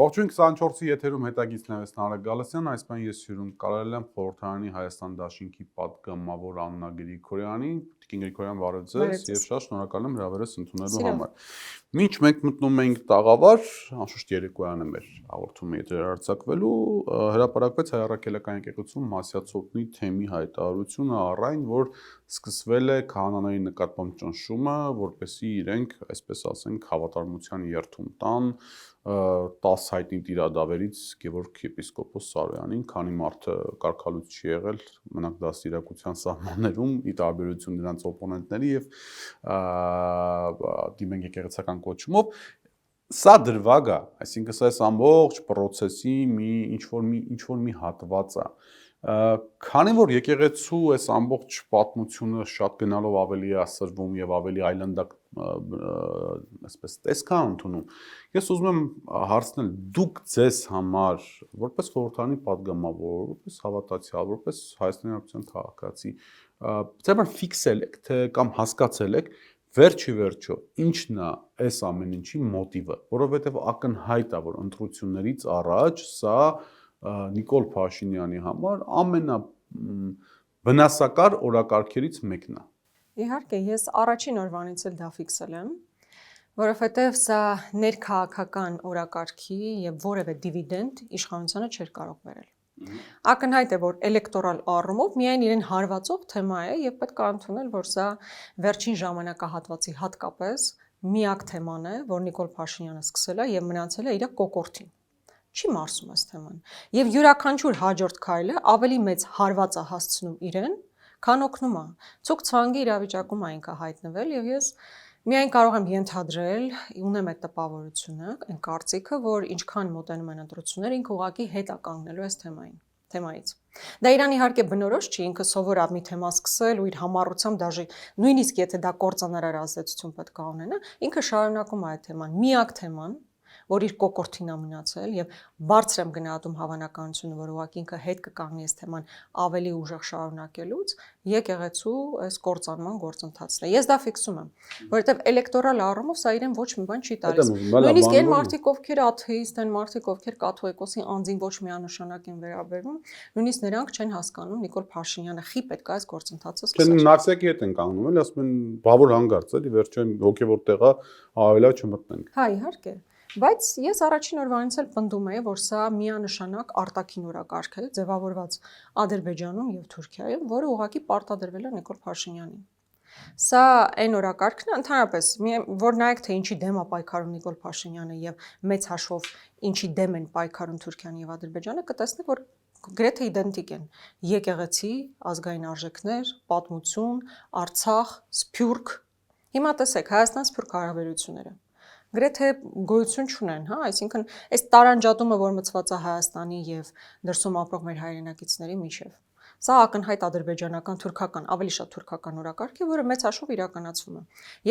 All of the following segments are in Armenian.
Ողջույն 24-ի եթերում հետագիծն ես Նարեկ Գալստյան, այս բան ես հյուրում կարել եմ խորհրդարանի Հայաստան դաշինքի պատգամավոր Աննա Գրիգորյանին, Տիկին Գրիգորյան բարև ձեզ եւ շատ շնորհակալ եմ հրավերս ընդունելու համար։ Մինչ մենք մտնում ենք տաղավար, անշուշտ երեկոյան է մեր հաղորդումը եթերարձակվելու, հրապարակվեց Հայ առաքելական եկեղեցում Մասյացոտնի թեմի հայտարարությունը առայն, որ սկսվել է քահանաների նկատմամբ ճնշումը, որպեսզի իրենք, այսպես ասենք, հավատարմության երթում տան 10 հայտնի տիրադավերից Գևորգ եպիսկոպոս Սարոյանին, քանի մարդը կարգալույց չի եղել մենակ դաստիարակության սահմաններում, ի տարբերություն նրանց օպոնենտների եւ դիմենք եկեղեցական կոչումով, սա դրվագ է, այսինքն սա ամբողջ process-ի ինչ որ մի հատված է։ Քանի որ եկեղեցու այս ամբողջ պատմությունը շատ գնալով ավելի է սրվում եւ ավելի այլանդակ այսպես տեսք է ընդունում, ես ուզում եմ հարցնել դուք ձեզ համար որպես խորհրդարանի պատգամավոր, որպես հավատացյալ, որպես Հայաստանի Հանրապետության քաղաքացի, ձեր ֆիքսել եք թե կամ հասկացել եք վերջի վերջո ինչն է այս ամեն ինչի մոտիվը, որովհետեւ ակնհայտ է, որ ընտրություններից առաջ սա Նիկոլ Փաշինյանի համար ամենավնասակար օրակարգերից մեկն է։ Իհարկե, ես առաջին օրվանից էլ դա ֆիքսել եմ, որովհետև սա ներքաղաքական օրակարգի եւ որևէ դիվիդենդ իշխանությանը չէր կարող բերել։ Ակնհայտ է, որ էլեկտորալ առումով միայն իրեն հարվածող թեմա է եւ պետք է ընդունել, որ սա վերջին ժամանակահատվածի հատկապես միակ թեման է, որ Նիկոլ Փաշինյանը սկսել է եւ մնացել է իր կոկորտին։ Չի մարսում այս թեման։ Եվ յուրաքանչյուր հաջորդ քայլը ավելի մեծ հարված է հասցնում իրեն, քան օգնում է։ Ցույց ցանկի իրավիճակում է ինքը հայտնվել եւ ես միայն կարող եմ ենթադրել, ունեմ այդ տպավորությունը, այն կարծիքը, որ ինչքան մոտենում են ընտրությունները, ինքը ուղղակի հետ է կանգնելու այս թեմայից։ Դա իրան իհարկե բնորոշ չի, ինքը սովոր է մի թեմա սկսել ու իր համառությամբ դաժե նույնիսկ եթե դա կործանարար ազդեցություն պետք է ունենա, ինքը շարունակում է այդ թեման, միակ թեման, որ իր կոկորտին է մնացել եւ բարձր եմ գնահատում հավանականությունը, որ ուղղակի ինքը հետ կկանգնի այս թեման ավելի ուժեղ շարունակելուց, եկեղեցու այս կործանման գործընթացն է։ Ես դա ֆիքսում եմ, որովհետեւ էլեկտորալ առումով սա իրեն ոչ մի բան չի տալիս։ Նույնիսկ այն մարդիկ, ովքեր աթեիստ են, մարդիկ, ովքեր կաթողիկոսի անձին ոչ միանշանակ են վերաբերվում, նույնիսկ նրանք չեն հասկանում Նիկոլ Փաշինյանը խի պետք է այս գործընթացը սկսել։ Նավսյակի հետ են կանգնում, էլի ասում են բավոր հանգարց, էլի վերջին հոգեվոր տեղա ավելի չմտնենք։ Հա, իհարկե։ Բայց ես առաջին օրվանից էլ պնդում եմ, որ սա միանշանակ արտաքին օրակարգ է, ձևավորված Ադրբեջանում եւ Թուրքիայում, որը ուղղակի պարտադրվել է Նիկոլ Փաշինյանին։ Սա այն օրակարգն է, ընդհանրապես, որ նայեք թե ինչի դեմ է պայքարում Նիկոլ Փաշինյանը եւ մեծ հաշվով ինչի դեմ են պայքարում Թուրքիան եւ Ադրբեջանը, կտեսնեք, որ գրեթե իդենտիկ են։ Եկեղեցի, ազգային արժեքներ, պատմություն, Արցախ, Սփյուռք։ Հիմա տեսեք Հայաստան-Սփյուռք հարաբերությունները գրեթե գոյություն չունեն, հա, այսինքն այս տարանջատումը, որ մցված է Հայաստանի եւ դրսում ապրող մեր հայրենակիցների միջև։ Սա ակնհայտ ադրբեջանական, թուրքական, ավելի շատ թուրքական օրակարգ է, որը մեծ հաշվով իրականացվում է։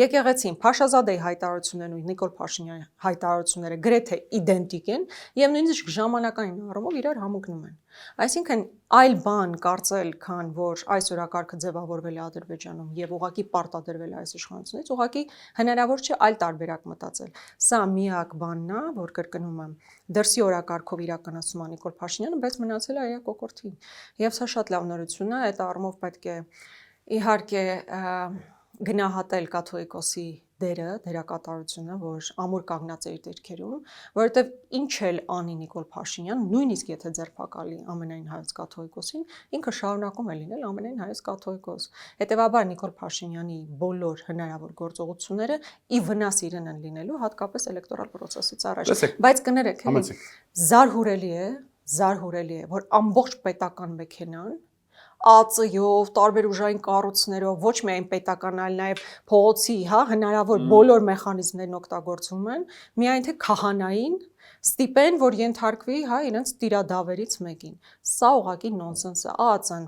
Եկեղեցին, Փաշազադեի հայտարարություններն ու Նիկոլ Փաշինյանի հայտարարությունները գրեթե իդենտիկ են եւ նույնիսկ ժամանակային առումով իրար համընկնում են։ Այսինքն այլ բան կարծել, քան որ այս օրակարգը ձևավորվել է Ադրբեջանում եւ ուղղակի պարտադրվել է այս իշխանությունից, ուղղակի հնարավոր չէ այլ տարբերակ մտածել։ Սա միակ բանն է, որ կրկնում եմ, դրսի օրակարգով իրականացում է Նիկոլ Փաշինյանը, բայց մնացել է իր կոկորտին։ Եվ սա շատ լավ նորություն է, այդ առումով պետք է իհարկե գնահատել կաթողիկոսի դերակատարությունը, որ ամուր կանգնած է իր դիրքերում, որովհետև ինչ էլ անի Նիկոլ Փաշինյան, նույնիսկ եթե ձերբակալի ամենայն հայոց կաթողիկոսին, ինքը շարունակում է լինել ամենայն հայոց կաթողիկոս։ Հետևաբար Նիկոլ Փաշինյանի բոլոր հնարավոր գործողությունները ի վնաս իրեն են լինելու, հատկապես էլեկտորալ պրոցեսից առաջ։ Բայց կներեք, զարհուրելի է, որ ամբողջ պետական մեքենան ԱԾ-ով, տարբեր ուժային կառույցներով, ոչ միայն պետական, այլ նաև փողոցի, հա, հնարավոր բոլոր մեխանիզմներն օգտագործվում են, միայն թե քահանային ստիպեն, որ ենթարկվի, հա, իրենց տիրադավերից մեկին։ Սա ուղղակի նոնսենս է։ ԱԾ-ն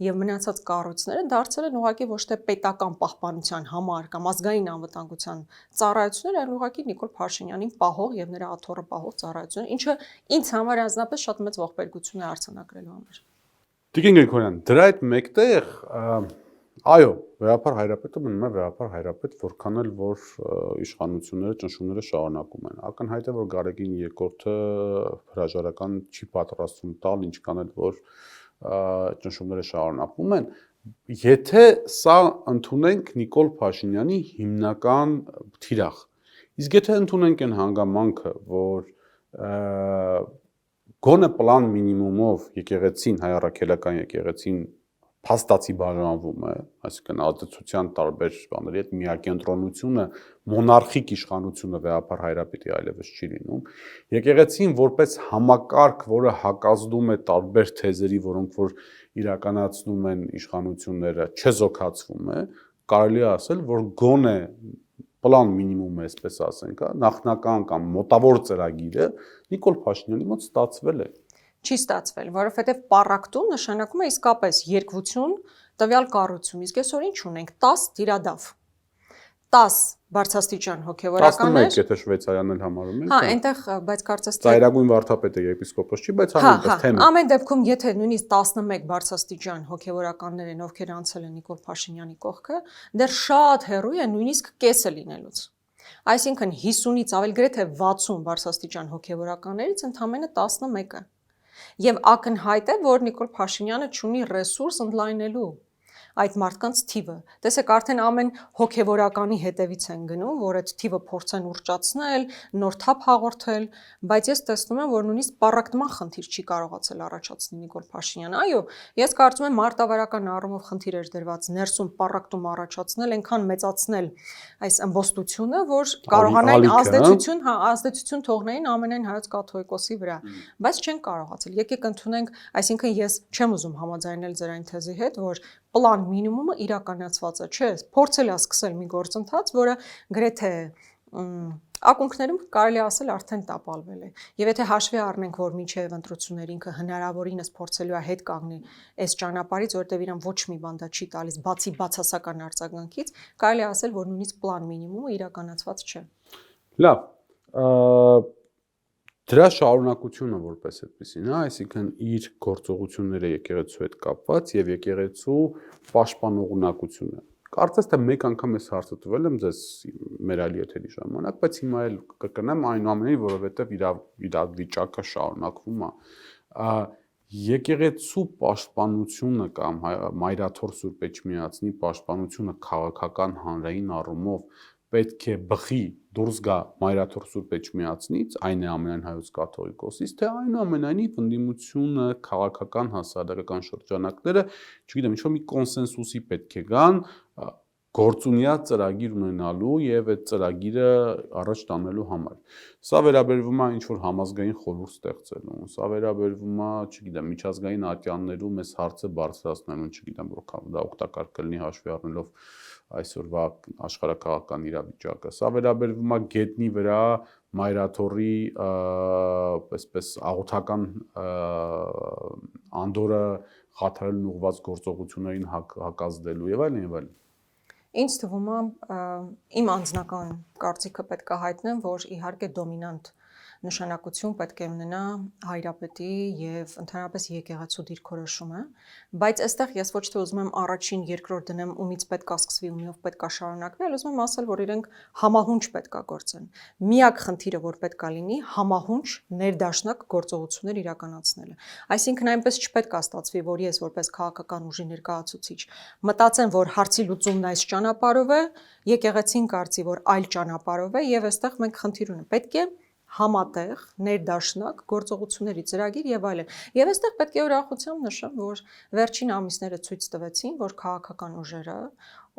եւ մնացած կառույցները դարձել են ուղղակի ոչ թե պետական պահպանության համար կամ ազգային անվտանգության ծառայություններ, այլ ուղղակի Նիկոլ Փաշինյանին պահող եւ նրա աթոռը պահող ծառայություններ, ինչը ինձ համար անձնապես շատ մեծ ողբերգություն է արձանագրելու համար։ Տիկին Գրիգորյան, դրա հետ մեկտեղ Այո, Վեհապար Հայրապետը մնում է Վեհապար Հայրապետ, որքան էլ որ իշխանությունները ճնշումները շարունակում են։ Ակնհայտ է, որ Գարեգին II-ը հրաժարական չի պատրաստվում տալ, ինչքան էլ որ ճնշումները շարունակվում են։ Եթե սա ընդունենք Նիկոլ Փաշինյանի հիմնական թիրախ, իսկ եթե ընդունենք այն հանգամանքը, որ գոնե պլան մինիմումով եկեղեցին, հայ առաքելական եկեղեցին փաստացի բաժանվում է, այսինքն ազդեցության տարբեր բաների հետ միակենտրոնությունը, մոնարխիկ իշխանությունը Վեհապար Հայրապետի այլևս չի լինում։ Եկեղեցին որպես համակարգ, որը հակազդում է տարբեր թեզերի, որոնք որ իրականացնում են իշխանությունները, չեզոքացվում է, կարելի է ասել, որ գոնե պլան մինիմումը, այսպես ասենք, նախնական կամ մոտավոր ծրագիրը Նիկոլ Փաշինյանի մոտ ստացվել է։ Չի ստացվել, որովհետև պառակտում նշանակում է իսկապես երկվություն, տվյալ կառույցում, իսկ այսօր ինչ ունենք 10 տիրադավ, 10 բարձրաստիճան հոգևորականներ, 11, եթե Շվեյցարիան էլ համարում ենք։ Հա, այնտեղ, բայց կարծես թե Ծայրագույն վարդապետը եպիսկոպոս չի, բայց համենայնիվ թեմա։ Ամեն դեպքում, եթե նույնիսկ 11 բարձրաստիճան հոգևորականներ են, ովքեր անցել են Նիկոլ Փաշինյանի կողքը, դեռ շատ հեռու է նույնիսկ կեսը լինելուց։ Այսինքն 50-ից ավել գրեթե 60 բարձրաստիճան հոգևորականներից ընդամենը 11-ը։ Եվ ակնհայտ է, որ Նիկոլ Փաշինյանը չունի ռեսուրս ընդլայնելու այդ մարդկանց թիվը։ Տեսեք, արդեն ամեն հոգևորականի հետևից են գնում, որ այդ թիվը փորձեն ուռճացնել, նոր թափ հաղորդել, բայց ես տեսնում եմ, որ նույնիսկ պառակտման խնդիր չի կարողացել առաջացնել Նիկոլ Փաշինյանը։ Այո, ես կարծում եմ մարտավարական առումով խնդիր էր դրված ներսում պառակտում առաջացնել, այնքան մեծացնել այս ըմբոստությունը, որ կարողանային ազդեցություն թողնեին ամենայն հայոց կաթողիկոսի վրա, բայց չեն կարողացել։ Եկեք ընդունենք, այսինքն ես չեմ ուզում համաձայնել ձեր այն թեզի հետ, որ պլան մինիմումը իրականացված է, չէ, փորձել է սկսել մի գործընթաց, որը գրեթե ակունքներում կարելի ասել արդեն տապալվել է։ Եվ եթե հաշվի առնենք, որ մինչև ընտրություններ ինքը հնարավորինս փորձելու է հետ կանգնել այս ճանապարհից, որտեղ իրան ոչ մի բան դա չի տալիս, բացի բացասական արձագանքից, կարելի ասել, որ նույնիսկ պլան մինիմումը իրականացված չէ։ Լավ, դրա շարունակությունը որպես այդպեսին, հա, այսինքն իր գործողությունները եկեղեցու հետ կապված եւ եկեղեցու պաշտպանողունակությունը։ Կարծես թե մեկ անգամ ես հարցը տվել եմ ձեզ մեր այլ եթերի ժամանակ, բայց հիմա էլ կկնեմ այնուամենայնիվ, որովհետեւ իր վիճակը շարունակվում է։ Եկեղեցու պաշտպանությունը կամ Մայրաթոր Սուրբ Էջմիածնի պաշտպանությունը քաղաքական հանրային առումով պետք է բխի դուրս գա Մայրաթոր Սուրբ Էջմիածնից, այն է ամենայն հայոց կաթողիկոսից, թե այնուամենայնիվ ընդդիմությունը, քաղաքական հասարակական շրջանակները, չգիտեմ, ինչ-որ մի կոնսենսուսի պետք է գան, գործունյա ծրագիր ունենալու եւ այդ ծրագիրը առաջ տանելու համար։ Սա վերաբերվում է ինչ-որ համազգային խորհուրդ ստեղծելուն, սա վերաբերվում է, չգիտեմ, միջազգային ատյաններում այս հարցը բարձրացնելուն, չգիտեմ, որքան դա օգտակար կլինի հաշվի առնելով այսօրվա աշխարհակաղակական իրավիճակը։ Սա վերաբերվում է գետնի վրա Մայրաթորի այսպես աղոթական անդորը խաթարելուն ուղղված գործողություններին հակազդելու եւ այլն եւ այլն։ Ինձ թվում է իմ անձնական կարծիքը պետք է հայտնեմ, որ իհարկե դոմինանտ նշանակություն պետք է ունենա հայրապետի եւ ընդհանրապես եկեղեցու դիրքորոշումը, բայց այստեղ ես ոչ թե ուզում եմ առաջին, երկրորդ դնեմ ումից պետք է սկսվի, ումով պետք է շարունակվի, այլ ուզում եմ ասել, որ իրենք համահունչ պետք է գործեն։ Միակ խնդիրը, որ պետք է լինի, համահունչ ներդաշնակ գործողություններ իրականացնելը։ Այսինքն այնպես չպետք է ստացվի, որ ես որպես քաղաքական ուժի ներկայացուցիչ մտածեմ, որ հարցի լուծումն այս ճանապարհով է, եկեղեցին կարծի, որ այլ ճանապարհով է եւ այստեղ մենք խնդիր ունենք։ Պետք է համատեղ, ներդաշնակ գործողությունների ծրագիր եւ այլն։ Եվ այստեղ պետք է ուրախությամբ նշեմ, որ վերջին ամիսները ցույց տվեցին, որ քաղաքական ուժերը,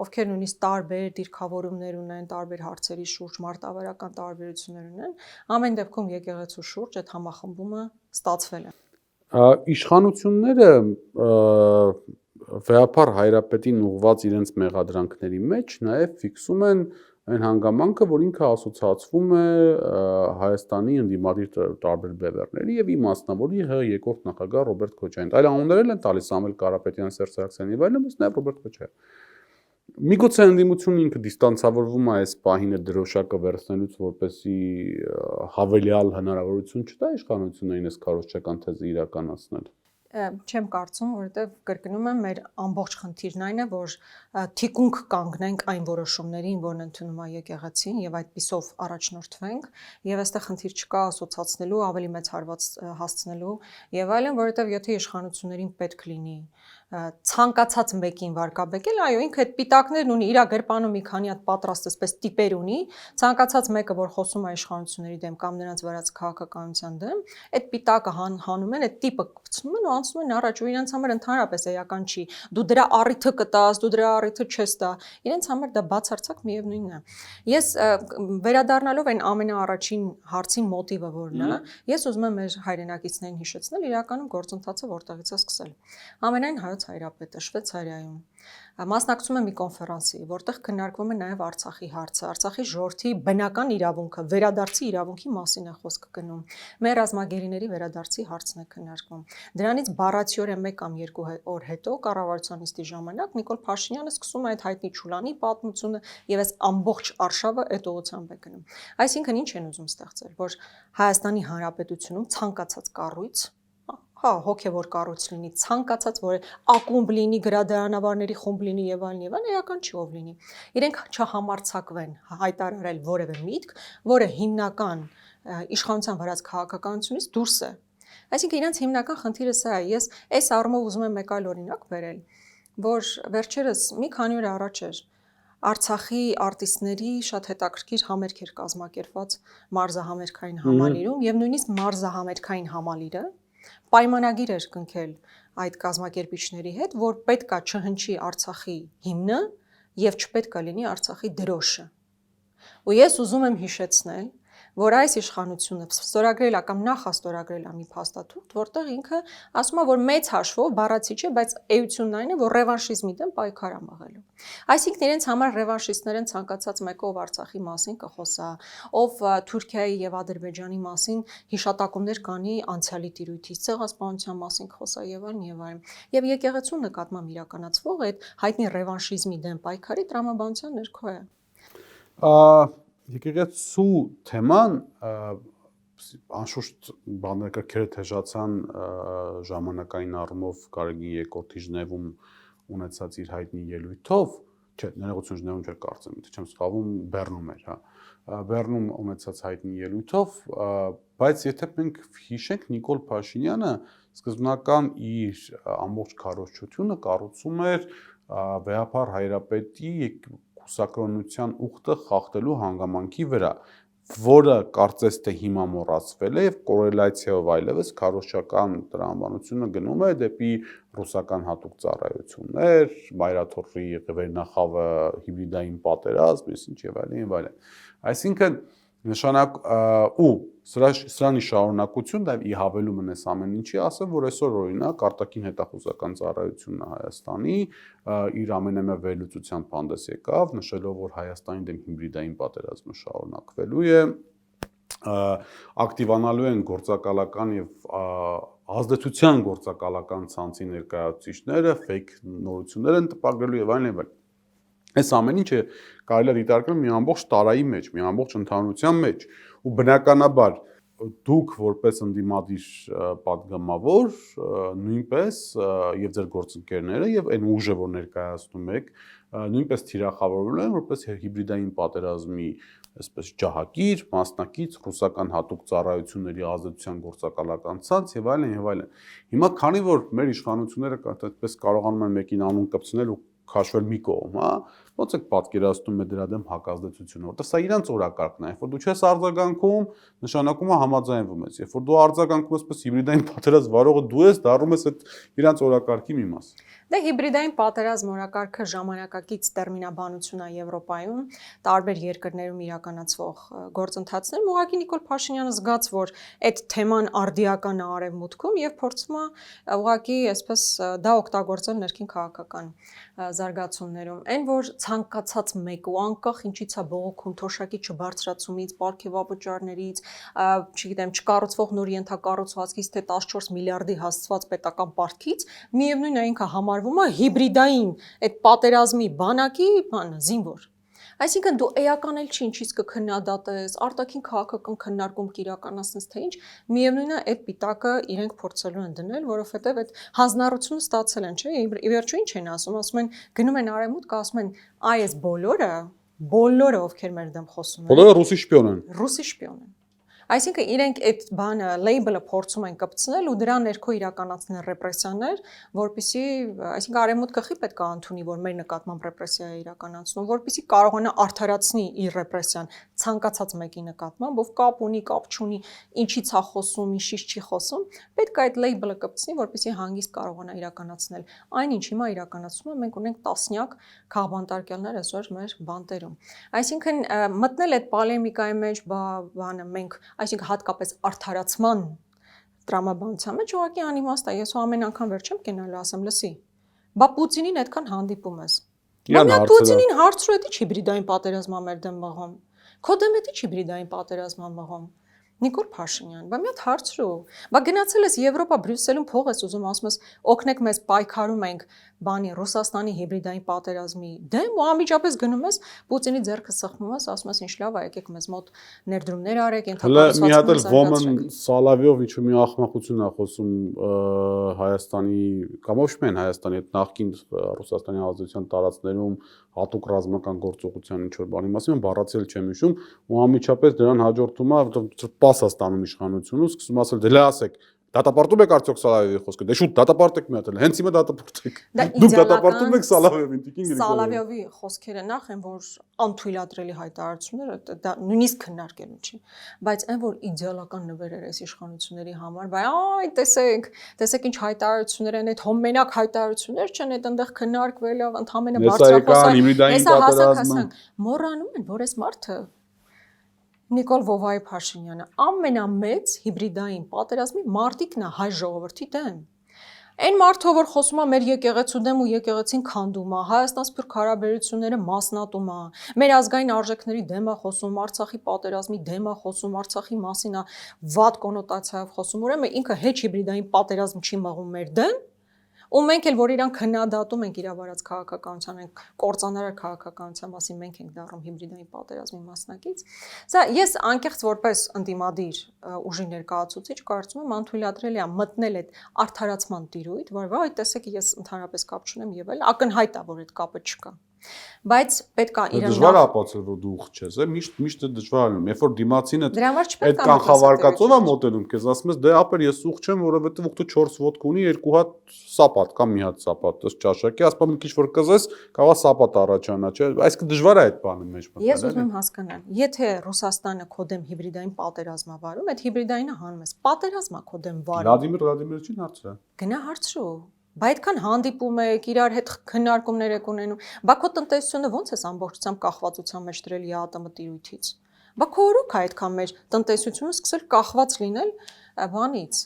ովքեր նույնիսկ տարբեր դիրքավորումներ ունեն, տարբեր հարցերի շուրջ մարտավարական տարբերություններ ունեն, ամեն դեպքում եկեղեցու շուրջ այդ համախմբումը ստացվել է։ Իշխանությունները Վեհապար Հայրապետին ուղղված իրենց մեղադրանքների մեջ նաեւ ֆիքսում են այն հանգամանքը, որ ինքը ասոցացվում է Հայաստանի ընդդիմադիր տարբեր բևեռների եւ իմաստնավորի երկրորդ նախագահ Ռոբերտ Քոչարյանին։ Այլ անուններ են տալիս Սամվել Կարապետյան, Սերժ Սարգսյան եւ այլն, բայց նաեւ Ռոբերտ Քոչարյան։ Միգուցե ընդդիմությունը ինքը դիստանցավորվում է այս պահին դրոշակը վերցնելուց, որպեսզի հավելյալ հնարավորություն չտա իշխանություններին այս քարոզչական թեզը իրականացնել։ Չեմ կարծում, որովհետև կրկնում եմ, մեր ամբողջ խնդիրն այն է, որ թիկունք կանգնենք այն որոշումներին, որն ընդունում է եկեղեցին եւ այդպիսով առաջնորդվենք, եւ այստեղ խնդիր չկա ասոցացնելու, ավելի մեծ հարված հասցնելու եւ այլն, որովհետև եթե իշխանություններին պետք լինի ցանկացած մեկին վարկաբեկել, այո, ինքը այդ պիտակներն ունի, իր գրպանում մի քանի հատ պատրաստ էսպես տիպեր ունի, ցանկացած մեկը, որ խոսում է իշխանությունների դեմ կամ նրանց վարած քաղաքականության դեմ, այդ պիտակը հանում են, այդ տիպը գցնում են ու անցնում են առաջ, ու իրենց համար ընդհանրապես էական չի։ Դու դրա առիթը կտաս, դու դրա առիթը չես տա։ Իրենց համար դա բացարձակ միևնույնն է։ Ես վերադառնալով այն ամենաառաջին հարցին մոտիվը որն է, ես ուզում եմ մեր հայրենակիցներին հիշեցնել իրականում գործընթացը որտեղից է սկսել։ Ամենայն հայոց հայրապետը Շվեյցարիայում մասնակցում է մի կոնֆերանսի, որտեղ քննարկվում է նաև Արցախի հարցը, Արցախի ժողովրդի բնական իրավունքը, վերադարձի իրավունքի մասին է խոսքը գնում։ Մեր ռազմագերիների վերադարձի հարցն է քննարկվում։ Դրանից բառացիորեն 1 կամ 2 օր հետո կառավարության նիստի ժամանակ Նիկոլ Փաշինյանը սկսում է այդ հայտնի Չուլանի պատմությունը եւ այս ամբողջ արշավը այդ ուղղությամբ է գնում։ Այսինքն ինչ են ուզում ստեղծել, որ Հայաստանի Հանրապետությունում ցանկացած կառույց հոգևոր կառույց լինի, ցանկացած որ ակումբ լինի, գրադարանավարների խումբ լինի եւ այլն, էական չի ով լինի։ Իրենք չհամարցակվեն հայտարարել որևէ միտք, որը հիմնական իշխանության վարած քաղաքականությունից դուրս է։ Այսինքն իրենց հիմնական խնդիրը սա է։ Ես այս առումով ուզում եմ մեկ այլ օրինակ բերել, որ վերջերս մի քանի օր առաջ էր Արցախի արտիստների շատ հետաքրքիր համերգ էր կազմակերպված մարզահամերգային համալիրում եւ նույնիսկ մարզահամերգային համալիրը պայմանագիր էր կնքել այդ կազմակերպիչների հետ, որ պետքա չհնչի Արցախի հիմնը եւ չպետքա լինի Արցախի դրոշը։ Ու ես ուզում եմ հիշեցնել, որ այս իշխանությունը ստորագրել է կամ նախաստորագրել է մի փաստաթուղթ, որտեղ ինքը ասում է, որ մեծ հաշվով բառացի չէ, բայց էությունն այն է, որ ռևանշիզմի դեմ պայքար է մղելու։ Այսինքն իրենց համար ռևանշիստներ են ցանկացած մեկը, ով Արցախի մասին կխոսա, ով Թուրքիայի եւ Ադրբեջանի մասին հիշատակումներ կանի անցյալի տիրույթից, ցեղասպանության մասին կխոսա եւ այլն եւ այլն։ Եվ եկեղեցու նկատմամբ իրականացվող այդ հայտնի ռևանշիզմի դեմ պայքարի տրամաբանության ներքո է։ Եկեղեցու թեման անշուշտ բանականքերը թեժացան ժամանակային առումով Գարեգին երկրորդի Ժնևում ունեցած իր հայտնի ելույթով, չէ, ներողություն Ժնևում չէր կարծեմ, եթե չեմ սխալվում, Բեռնում էր, հա։ Բեռնում ունեցած հայտնի ելույթով, բայց եթե մենք հիշենք Նիկոլ Փաշինյանը սկզբնական իր ամբողջ քարոզչությունը կառուցում էր վեհապար հայրապետի կուսակրոնության ուխտը խախտելու հանգամանքի վրա, որը կարծես թե հիմա մոռացվել է եւ կորելացիայով այլևս քարոզչական տրամաբանությունը գնում է դեպի ռուսական հատուկ ծառայություններ, Բայրաթորի վերնախավը հիբրիդային պատերազմ, ինչ եւ այլն եւ այլն։ Այսինքն նշանակ ու սրանի շարունակություն դա ի հավելումն էս ամեն ինչի ասեմ, որ այսօր օրինակ արտաքին հետախուզական ծառայությունը Հայաստանի իր ամենամեծ վերլուծությամբ հանդես եկավ, նշելով, որ Հայաստանի դեմ հիբրիդային պատերազմը շարունակվելու է, ակտիվանալու են գործակալական եւ ազդեցության գործակալական ցանցի ներկայացուցիչները, ֆեյք նորություններ են տպագրելու եւ այլն եւ այլն։ Այս ամեն ինչը կարելի է դիտարկել մի ամբողջ տարայի մեջ, մի ամբողջ ընդհանրության մեջ, ու բնականաբար դուք որպես ընդդիմադիր պատգամավոր նույնպես եւ ձեր գործընկերները եւ այն ուժը, որ ներկայացնում եք, նույնպես թիրախավորվում են որպես հիբրիդային պատերազմի այսպես ջահակիր, մասնակից ռուսական հատուկ ծառայությունների ազդեցության գործակալական ցանց եւ այլն եւ այլն։ Հիմա քանի որ մեր իշխանությունները այդպես կարողանում են մեկին անուն կպցնել ու քաշվել մի կողմ, հա, ոնց եք պատկերացնում է դրա դեմ հակազդեցությունը, որտեղ սա իրանց օրակարգն է, երբ որ դու չես արձագանքում, նշանակում է համաձայնվում ես, երբ որ դու արձագանքում ես, պես հիբրիդային պատերազմ վարողը դու ես, դառնում ես այդ իրանց օրակարգի մի մաս։ Դե հիբրիդային պատերազմ օրակարգը ժամանակակից տերմինաբանություն է Եվրոպայում, տարբեր երկրներում իրականացվող գործընթացներում, ուղղակի Նիկոլ Փաշինյանը զգաց, որ այդ թեման արդիական է արևմուտքում եւ փորձում է ուղղակի այսպես դա օգտագործել ներքին քաղաքական զարգացումներում։ Այն որ ցանկացած մեկ ու անկախ ինչից է բողոքում թոշակի չբարձրացումից, պարգևապճարներից, չգիտեմ, չկառուցվող նոր ենթակառուցվածքից, թե 14 միլիարդի հասցված պետական պարտքից, միևնույն է ինքը համարվում է հիբրիդային այդ պատերազմի բանակի զինվոր։ Այսինքն դու էական էլ չի ինչից կքննադատես, արտաքին քաղաքական քննարկում կիրականացնես թե ինչ, միևնույնն է այդ պիտակը իրենք փորձելու են դնել, որովհետև այդ հանձնառությունը ստացել են, չէ՞, ի վերջո ինչ են ասում են գնում են արևմուտք, ասում են այս բոլորը ովքեր մեր դեմ խոսում են, բոլորը ռուսի շպիոն են։ Ռուսի շպիոն են։ Այսինքն իրենք այդ բանը լեյբլը փորձում են կպցնել ու դրա ներքո իրականացնել ռեպրեսիաներ, որպեսզի, այսինքն արևմուտքը խի պետք է ընդունի, որ մեր նկատմամբ ռեպրեսիա է իրականացնում, որպեսզի կարողանա արդարացնի իր ռեպրեսիան ցանկացած մեկի նկատմամբ, ով կապ ունի, կապ չունի, ինչից է խոսում, ինչից չի խոսում, պետք է այդ լեյբլը կպցնի, որպեսզի հանգիստ կարողանա իրականացնել այն, ինչ հիմա իրականացում է, մենք ունենք տասնյակ քաղբանտարկյալներ այսօր մեր բանտերում։ Այսինքն մտնել այդ պոլեմիկայի մեջ, բանը մենք այսինքն հատկապես արդարացման տրամաբանության մեջ ուղղակի անիմաստ է։ Ես ամեն անգամ վերջում կենալու ասեմ, լսի, բա Պուտինին այդքան հանդիպում ես։ Բա մի հատ Պուտինին հարցրու էդի հիբրիդային պատերազմա մեր դեմ մղում։ Քո դեմ էդի հիբրիդային պատերազմա մղում։ Նիկոլ Փաշինյան, բա մի հատ հարցրու։ Բա գնացել ես Եվրոպա, Բրյուսելում փող ես ուզում, ասում ես օգնեք մեզ, պայքարում ենք բանի Ռուսաստանի հիբրիդային պատերազմի դեմ, ու անմիջապես գնում ես Պուտինի ձեռքը սխմում ես, ասում ես ինչ լավ է, եկեք մեզ մոտ ներդրումներ արեք, ենթակառուցվածքներ։ Մի հատ էլ Ոմն Սալավիով ինչ մի ախմախություն է խոսում Հայաստանի կամ ոչ միայն Հայաստանի, այդ նախկին Ռուսաստանի ազդեցության տարածքներում հատուկ ռազմական գործողության ինչ որ բանի մասին, բառացիել չեմ հիշում, ու անմիջապես դրան հաջորդում է պաս ստանում իշխանությունը, սկսում ասել դե լա ասեք, դատապարտում եք արդյոք Սալավիովի խոսքը, դե շուտ դատապարտեք մի հատ էլ, հենց հիմա դատապարտեք։ Դուք դատապարտում եք Սալավիովին, Տիկին Գրիգորյան։ Սալավիովի խոսքերը նախ են, որ անթույլատրելի հայտարարություններ, դա նույնիսկ քննարկելու չի, բայց այն որ իդեալական նվերեր էս իշխանությունների համար, բայ այ տեսեք ինչ հայտարարություններ են, այդ հոմենակ հայտարարություններ չեն, այդ այնտեղ քննարկվել է, ընդհանրապես բարձրախոսային, մոռանում են, որ այս մարդը Նիկոլ Վովայի Փաշինյանը ամենամեծ հիբրիդային պատերազմի մարտիկն է հայ ժողովրդի դեմ։ Այն մարդը, որ խոսում է մեր եկեղեցու դեմ ու եկեղեցին քանդում է, Հայաստան-Սփյուռք հարաբերությունները մասնատում է, մեր ազգային արժեքների դեմ է խոսում, Արցախի պատերազմի դեմ է խոսում, Արցախի մասին է վատ կոնոտացիայով խոսում, ուրեմն ինքը հեչ հիբրիդային պատերազմ չի մղում մեր դեմ, ու մենք էլ որ իրան քննադատում ենք իր վարած քաղաքականության, ենք կործանարար քաղաքականության մասին մենք ենք դառնում հիբրիդային պատերազմի մասնակից։ Սա ես անկեղծ որպես ընդդիմադիր ուժի ներկայացուցիչ կարծում եմ անթույլատրելի է մտնել այդ արդարացման տիրույթ, որ այ տեսեք ես ընդհանրապես կապ չունեմ եւ այլ ակնհայտ է որ այդ կապը չկա։ Բայց պետք է իրեն դժվար է ապացուցել որ դու ուխ չես, միշտ դժվար է, երբ որ դիմացինը այդ կանխավարկածով է մոտենում, քեզ ասում ես դե ապեր ես ուխ չեմ, որովհետեւ ուխտը 4 ոդկ ունի, 2 հատ սապատ կամ մի հատ սապատ, ըստ ճաշակի, ասում եմ քիչ որ կզես, կարող է սապատ առաջանա, չէ՞, այսինքն դժվար է այդ բանը մեջ մտնել։ Ես ուզում եմ հասկանալ, եթե Ռուսաստանը քո դեմ հիբրիդային պատերազմ է վարում, այդ հիբրիդայինը հանում ես, պատերազմ է քո դեմ վարում։ Վլադիմիր Վլադիմիրովիչին հարցրա։ Գնա հարցրու։ Բա այդքան հանդիպում եք, իրար հետ քննարկումներ եք ունենում։ Բա քո տնտեսությունը ո՞նց ես ամբողջությամբ կախվածության մեջ դրել ԵԱՏՄ տիրույթից։ Բա քո օրոք է այդքան մեր տնտեսությունը սկսել կախված լինել բանից,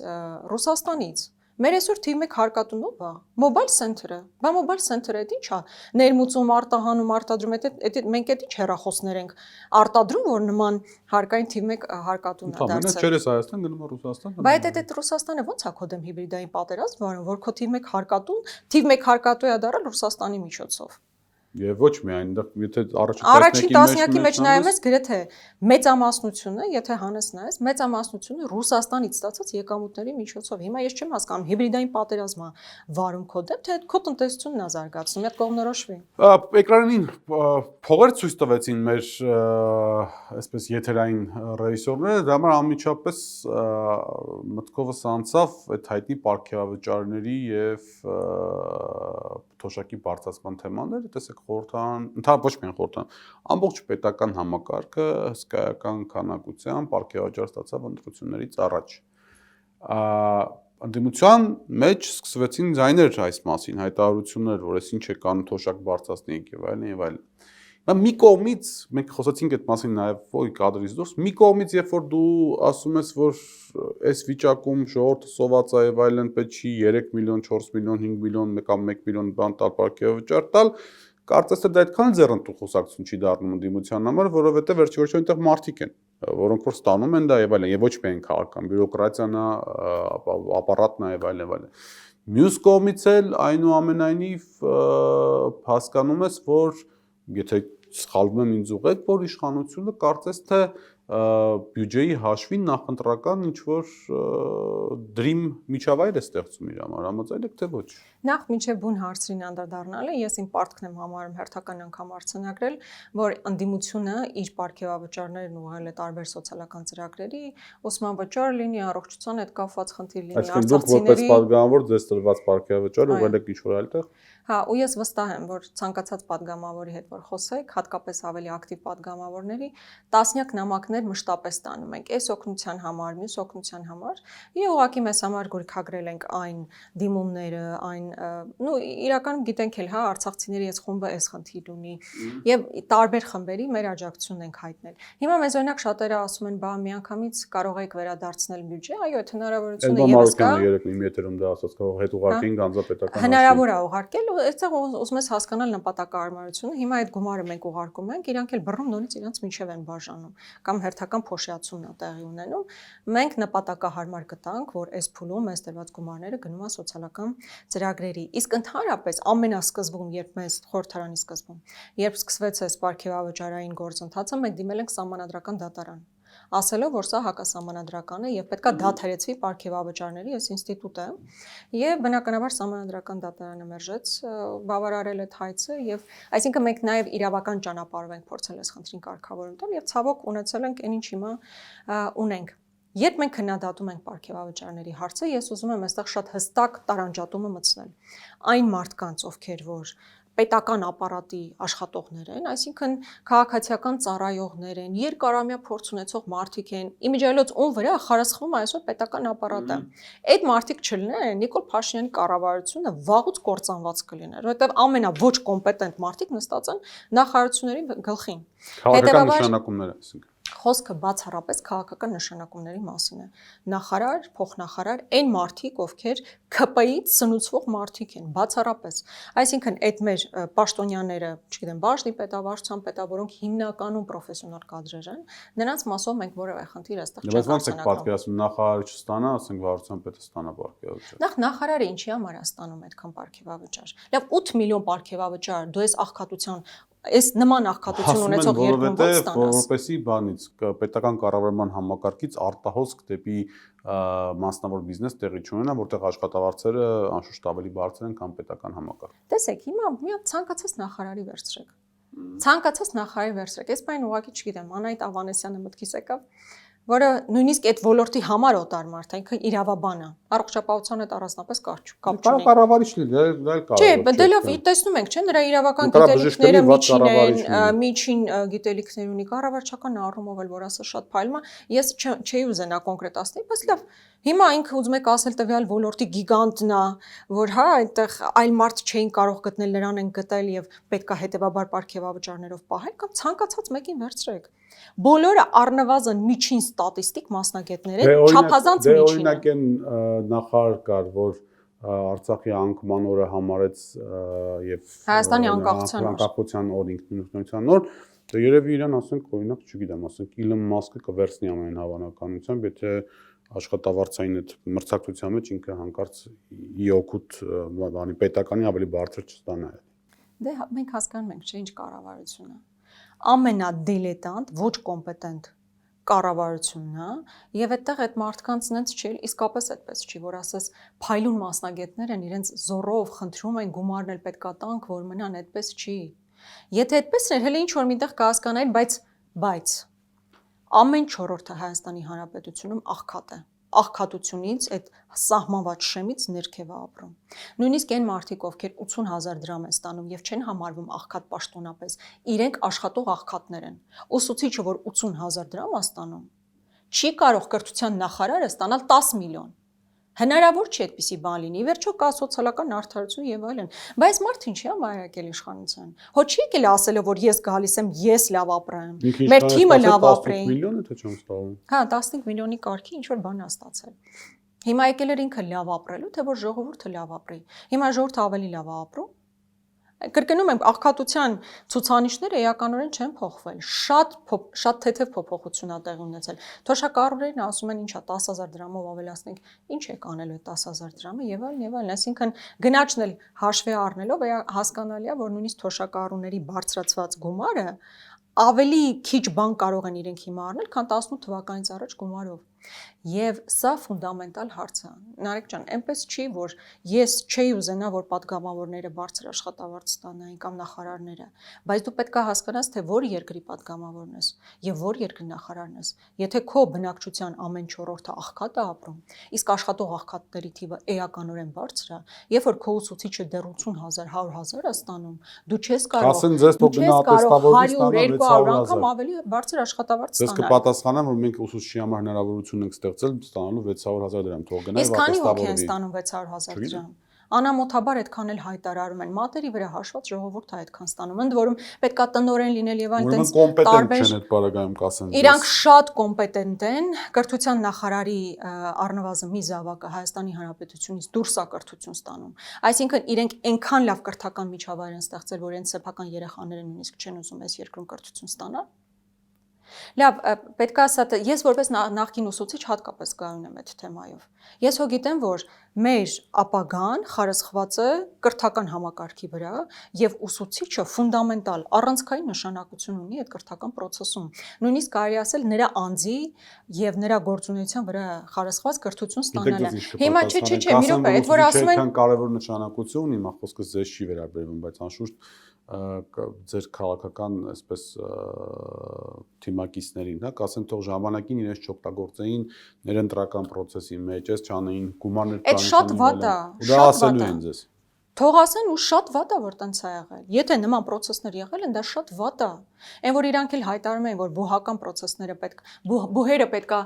Ռուսաստանից։ Մեր այսօր թիվ 1 հարկատուն ով է։ Մոբայլ սենթերը։ Բա մոբայլ սենթերը դա ի՞նչ է։ Ներմուծում, արտահանում, արտադրում, մենք այդ ի՞նչ հեռախոսներ ենք արտադրում, որ նման հարկային թիվ 1 հարկատուն է դարձել։ Դա չէ, Հայաստան գնում է Ռուսաստան։ Բայց այդ Ռուսաստանը ո՞նց է քո դեմ հիբրիդային պատերազմ վարում, որ քո թիվ 1 հարկատու է դառել Ռուսաստանի միջոցով։ Եվ ոչ միայն, եթե առաջին տասնյակի մեջ նայում ես գրեթե մեծամասնությունը, եթե հանես նայես, մեծամասնությունը Ռուսաստանից ստացած եկամուտների միջոցով։ Հիմա ես չեմ հասկանում, հիբրիդային պատերազմը վարում քո դեմ, թե քո տնտեսությունն է զարգացնում, այդ կողմնորոշվի։ Էկրանին փողեր ցույց տվեցին մեր այսպես եթերային ռեժիսորները, դա համար անմիջապես մտքովս անցավ այդ հայտնի պարգևավճարների եւ թոշակի բարձրացման թեմաները, տեսեք խորհրդան, ընդհանուր ոչ միայն խորհրդան, ամբողջ պետական համակարգը հսկայական քանակությամբ պարգևաճար ստացավ ընտրություններից առաջ։ Ընդդիմության մեջ սկսվեցին ձայներ այս մասին, հայտարարություններ, որ այս ինչ է կան թոշակ բարձրացնենք եւ այլն եւ այլն։ Մի կողմից մենք խոսացինք այդ մասին նաև ոյ կադրից դուրս, մի կողմից երբ որ դու ասում ես, որ այս վիճակում ժողովուրդը սոված է եւ այլն պետք չի 3 միլիոն, 4 միլիոն, 5 միլիոն, կամ 1 միլիոն բան տալ պարգևավճար տալ, կարծես թե դա այդքան ձեռնտու խոսակցություն չի դառնում ընդդիմության համար, որովհետեւ վերջիվերջո այնտեղ մարդիկ են, որոնք որ ստանում են դա եւ այլն, եւ ոչ միայն քաղաքական բյուրոկրատիան է, ապարատն է եւ այլն եւ այլն։ Մյուս կողմից էլ այնուամենայնիվ հասկանում ես, որ եթե սխալվում եմ ինձ ուղեք, որ իշխանությունը կարծես թե բյուջեի հաշվին նախընտրական ինչ-որ դրիմ միջավայր է ստեղծում իր համար, համաձայն եք թե ոչ։ Նախ մինչև բուն հարցրին անդրադառնալը, ես իմ պարտքն եմ համարում հերթական անգամ արձանագրել, որ ընդդիմությունը իր պարգևավճարներն ուղղել է տարբեր սոցիալական ծրագրերի, ուսման վճար լինի, առողջության հետ կապված խնդիր լինի, Այսինքն դուք որպես падգամավոր ձեզ տրված պարգևավճար ուղղել եք ինչ-որ այլտեղ։ Հա, ու ես վստահ եմ, որ ցանկացած падգամավորի հետ որ խոսեք, հատկապես ավելի ակտիվ падգամավորների, տասնյակ նամակներ մշտապես տանում ենք, այս օգնության համար, մյուս օգնության համար, եւ ուղղակի մեզ համար գույքագրել ենք այն դիմումները, այն, իրականում գիտենք էլ, հա, արցախցիների այս խումբը այս խնդիր ունի, եւ տարբեր խմբերի մեր աջակցությունն ենք հայտնել։ Հիմա մեզ օրինակ շատերը ասում են, բա միանգամից կարող եք վերադարձնել բյուջե, այո, այդ հնարավորությունը եւս կա։ Երեք իմ եթերում դա ասած կարող հետ ուղարկենք անձապետական։ Հնարավոր է ուղարկել, այստեղ ուզում ես հասկանալ նպատակահարմարությունը, հիմա այդ գումարը մենք ուղարկում ենք, իրանք էլ բռնում նորից իրանց միջև են բաժանում, կամ հերթական փոշիացումն է տեղի ունենում։ Մենք նպատակահարմար գտանք, որ այս փուլում այս տրված գումարները գնում են սոցիալական ծրագրերի։ Իսկ ընդհանրապես ամենասկզբում, երբ մեզ խորհրդարանի սկզբում, երբ սկսվեց այս պարգևավճարային գործընթացը, մենք դիմել ենք Սահմանադրական դատարան, ասելով, որ սա հակասահմանադրական է եւ պետքա դադարեցվի պարգևավճարների այս ինստիտուտը, եւ բնականաբար Սահմանադրական դատարանը մերժեց բավարարել այդ հայցը եւ այսինքն մենք նաեւ իրավական ճանապարհով ենք փորձել այս խնդրին կարգավորել տալ եւ ցավոք ունեցել ենք այն ինչ հիմա ունենք։ Երբ մենք քննադատում ենք պարգևավճարների հարցը, ես ուզում եմ այստեղ շատ հստակ տարանջատումը մտցնել այն մարդկանց, ովքեր որ պետական ապարատի աշխատողներ են, այսինքն քաղաքացիական ծառայողներ են, երկարամյա փորձ ունեցող մարդիկ են, իմիջիայլոց ում վրա խարսխվում է այսօր պետական ապարատը։ Այդ մարդիկ չլինեն, Նիկոլ Փաշինյանի կառավարությունը վաղուց կործանված կլիներ, որովհետև ամենաոչ կոմպետենտ մարդիկ նստած են նախարարությունների գլխին։ Քաղաքական նշանակումներ, այսինքն Խոսքը բացառապես քաղաքական նշանակումների մասին է։ Նախարար, փոխնախարար, այն մարդիկ, ովքեր ՔՊ-ից սնուցվող մարդիկ են, բացառապես։ Այսինքն այդ մեր պաշտոնյաները, չգիտեմ, բաժնի պետավարչության պետա, որոնք հիմնականում պրոֆեսիոնալ կադրեր են, նրանց մասով մենք որևէ խնդիր այստեղ չենք արձանագրում։ Բայց ո՞նց եք պատկերացնում, նախարարը չստանա, ասենք վարչության պետը ստանա պարգևավճար։ Նախ նախարարը ինչի համար է ստանում այդքան պարգևավճար։ Լավ 8 միլիոն պարգևավճար, դու այս աղքատության այս նման աղքատություն ունեցող երկրում ո՞նց ստանաս։ Որովհետեւ բանից պետական կառավարման համակարգից արտահոսք դեպի մասնավոր բիզնես տեղի չունենա, որտեղ աշխատավարձերը անշուշտ ավելի բարձր են, քան պետական համակարգ։ Տեսեք, հիմա մի ցանկացած նախարարի վերցրեք։ Ցանկացած նախարարի վերցրեք։ Այս բանը ուղղակի չգիտեմ, Անահիտ Ավանեսյանը մտքիս եկավ, որը նույնիսկ այդ ոլորտի համար օտար մարդ է, ինքը իրավաբան է, առողջապահության հետ առանձնապես կապ չունի։ Կարող կառավարիչ լինի, դա էլ կարող է։ Չէ, դե լավ, տեսնում ենք, չէ, նրա իրավական գիտելիքները միջին գիտելիքներ ունի, կառավարչական առումով էլ որ ասա շատ փայլում է։ Ես չէի ուզենա կոնկրետացնել, բայց լավ, հիմա ինքը ուզում եք ասել տվյալ ոլորտի գիգանտն է, որ հա, այնտեղ այլ մարդ չէին կարող գտնել, նրան են գտել եւ պետքա հետեւաբար պարգևավճարներով պահել կամ ցանկացած մեկին վերցրեք։ Բոլորը առնվազն միջին ստատիստիկ մասնագետներ են, չափազանց միջին։ Դե օրինակ են նախարար կար, որ Արցախի անկման օրը համարեց եւ Հայաստանի անկախության օր ինքնիշխանության օր, դե երևի իրան ասենք օրինակ, չգիտեմ, ասենք Իլոն Մասկը կվերցնի ամեն հավանականությամբ, եթե աշխատավարձային այդ մրցակցության մեջ ինքը հանկարծ ի օգուտ բանի պետականի ավելի բարձր չստանա։ Դե մենք հասկանում ենք, չէ՞, ինչ կառավարություն է։ Ամենադիլետանտ, ոչ կոմպետենտ կառավարությունն է, եւ այդտեղ այդ մարդկանց նենց չի, իսկապես այդպես չի, որ ասես փայլուն մասնագետներ են, իրենց զորով խնդրում են գումարն էլ պետքա տանք, որ մնան, այդպես չի։ Եթե այդպես էր, հələ ինչ որ միտեղ կհասկանայի, բայց ամեն 4-րդը Հայաստանի Հանրապետությունում աղքատ է։ Աղքատությունից, այդ սահմանված շեմից ներքև է ապրում։ Նույնիսկ այն մարդիկ, ովքեր 80,000 դրամ են ստանում եւ չեն համարվում աղքատ պաշտոնապես, իրենք աշխատող աղքատներ են։ Ուսուցիչը, որ 80,000 դրամ է ստանում, չի կարող կրթության նախարարը ստանալ 10 միլիոն։ Հնարավոր չի այդպիսի բան լինի, վերջո կա սոցիալական արդարություն եւ այլն, բայց մարդը ինչի է վայրակել իշխանության։ Հո չի եկել ասելը, որ ես գալիս եմ, ես լավ ապրեմ, մեր թիմը լավ ապրի։ 15 միլիոն է թե չեմ ստանում։ Հա, 15 միլիոնի կարգի ինչ որ բան է ստացել։ Հիմա եկել էր ինքը լավ ապրելու, թե որ ժողովուրդը լավ ապրի։ Հիմա ժողովուրդը ավելի լավ է ապրում։ Կրկնում եմ, աղքատության ցուցանիշները էականորեն չեն փոխվել։ Շատ թեթև փոփոխություն ա տեղի ունեցել։ Թոշակառուներն ասում են, ինչա 10000 դրամով ավելացնենք, ինչ եք անելու այդ 10000 դրամը եւ այլն, այսինքն գնաճն էլ հաշվի առնելով հասկանալի է, որ նույնիսկ թոշակառուների բարձրացված գումարը ավելի քիչ բան կարող են իրենք հիմա առնել, քան 18 թվականից առաջ գումարով։ Եվ սա ֆունդամենտալ հարց է։ Նարեկ ջան, այնպես չի, որ ես չէի ուզենա, որ падգամավորները բարձր աշխատավարձ ստանային կամ նախարարները, բայց դու պետք է հասկանաս, թե որ երկրի падգամավորն ես եւ որ երկրի նախարարն ես։ Եթե քո բնակչության ամեն 4-րդը աղքատ է ապրում, իսկ աշխատող աղքատների թիվը էականորեն բարձր է, երբ որ քո ուսուցիչը դեռ 80000, 100000 է ստանում, դու չես կարող 100-200 անգամ ավելի բարձր աշխատավարձ ստանալ։ Ես կպատասխանեմ, որ մենք ուսուցչի համար հնարավորություն ենք ստեղծել ստանալու 600000 դրամ, թող գնա եւ քանի հոգի են ստանում 600000 դրամ։ Անամոթաբար այդքան էլ հայտարարում են, մատերի վրա հաշված ժողովուրդը այդքան ստանում, ընդ որում պետքա տնօրեն լինել եւ այն տենց տարբեր չեն այդ բaragայում կասեն։ Իրանք շատ կոմպետենտ են, կրթության նախարարի առնվազն մի զավակը Հայաստանի Հանրապետությունից դուրս է կրթություն ստանում։ Այսինքն իրենք այնքան լավ կրթական միջավայր են ստեղծել, որ իրենց սեփական երեխաները նույնիսկ չեն ուզում այս երկրում կրթություն ստանալ։ Լավ, պետք է ասա, ես որպես նախկին ուսուցիչ հատկապես գայուն եմ այդ թեմայով։ Ես հո գիտեմ, որ մեր ապագան խարսխված է կրթական համակարգի վրա եւ ուսուցիչը ֆունդամենտալ առանցքային նշանակություն ունի այդ կրթական process-ում։ Նույնիսկ կարելի ասել նրա անձի եւ նրա գործունեության վրա խարսխված կրթություն ստանալը։ Հիմա չէ, մի րոպե, այդ որ ասում են կարևոր նշանակություն ունի, հիմա խոսքը ձեզ չի վերաբերվում, բայց անշուշտ ձեր քաղաքական այսպես թիմակիցներին, հա, կասեն թող ժամանակին իրենց չօգտագործեին ներընտրական process-ի մեջ, ես չանեին գումարներ տանին։ Այդ շատ վատ է, դա ասելու են ձեզ։ Թող ասեն ու շատ վատ է, որ տենց է եղել։ Եթե նման process-ներ եղել են, դա շատ վատ է։ Այն որ իրանք էլ հայտարարում են, որ բուհական process-ները բուհերը պետքա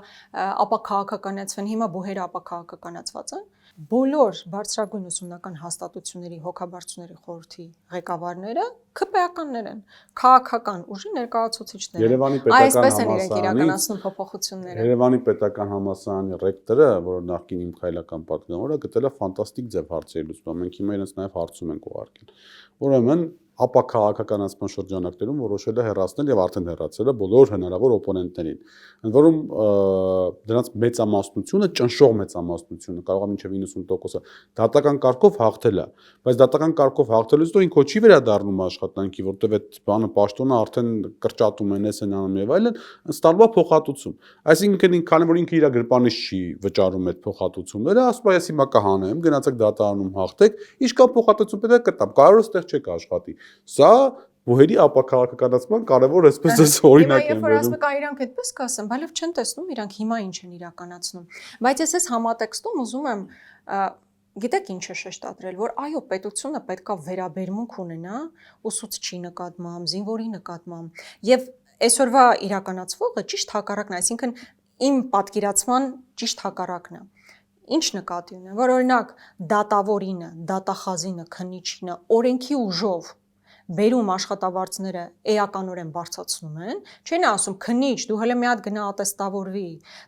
ապաքաղաքականացվեն, հիմա բուհերը ապաքաղաքականացված են։ Բոլոր բարձրագույն ուսումնական հաստատությունների հոգաբարձուների խորհրդի ղեկավարները ԿՊ-ականներ են, քաղաքական ուժի ներկայացուցիչներ են։ Այսպես են իրենք իրականացնում փոփոխությունները։ Երևանի պետական համալսարանի ռեկտորը, որը նախկին իմ քայլական պատգամավորը, գտել է ֆանտաստիկ ձև հարցերի լուծում։ Մենք հիմա իրենց նաև հարցում ենք ուղարկել։ Ուրեմն ապաքաղաքականացման շրջանակներում որոշել է հեռացնել եւ արդեն հեռացել է բոլոր հնարավոր օպոնենտներին։ Ընդ որում դրանց մեծամասնությունը, ճնշող մեծամասնությունը, կարող է մինչև 90%-ը դատական կարգով հաղթել է, բայց դատական կարգով հաղթելուց հետո ինքը չի վերադառնում աշխատանքի, որտեղ այդ բանը պաշտոնը արդեն կրճատում են, էս են անում եւ այլն, ստալու է փոխհատուցում։ Այսինքն քանի որ ինքը իր գրպանից չի վճարում այդ փոխհատուցումները, ասում է ես հիմա կհանեմ, գնացեք դատարանում հաղթեք, իշքան փոխհատուցում պետք է կտամ, կարող է ստեղ չեք աշխատի։ Սա բուհերի ապաքաղաքականացման կարևոր այսպես էս օրինակ են վերում։ Ասում եք իրանք այդպես կասեն, բայց չեն տեսնում իրանք հիմա ինչ են իրականացնում։ Բայց ես համատեքստում ուզում եմ գիտեք ինչ է շեշտադրել, որ այո, պետությունը պետքա վերաբերմունք ունենա ուսուցչի նկատմամբ, զինվորի նկատմամբ եւ այսօրվա իրականացվողը ճիշտ հակառակն է, այսինքն իմ պատկերացման ճիշտ հակառակն է։ Ինչ նկատի ունեմ, որ օրինակ դատավորինը, դատախազինը, քննիչինը օրենքի ուժով բերում աշխատավարձները էականորեն բարձրացնում են, չեն ասում քննիչ, դու հələ մի հատ գնա ատեստավորվի,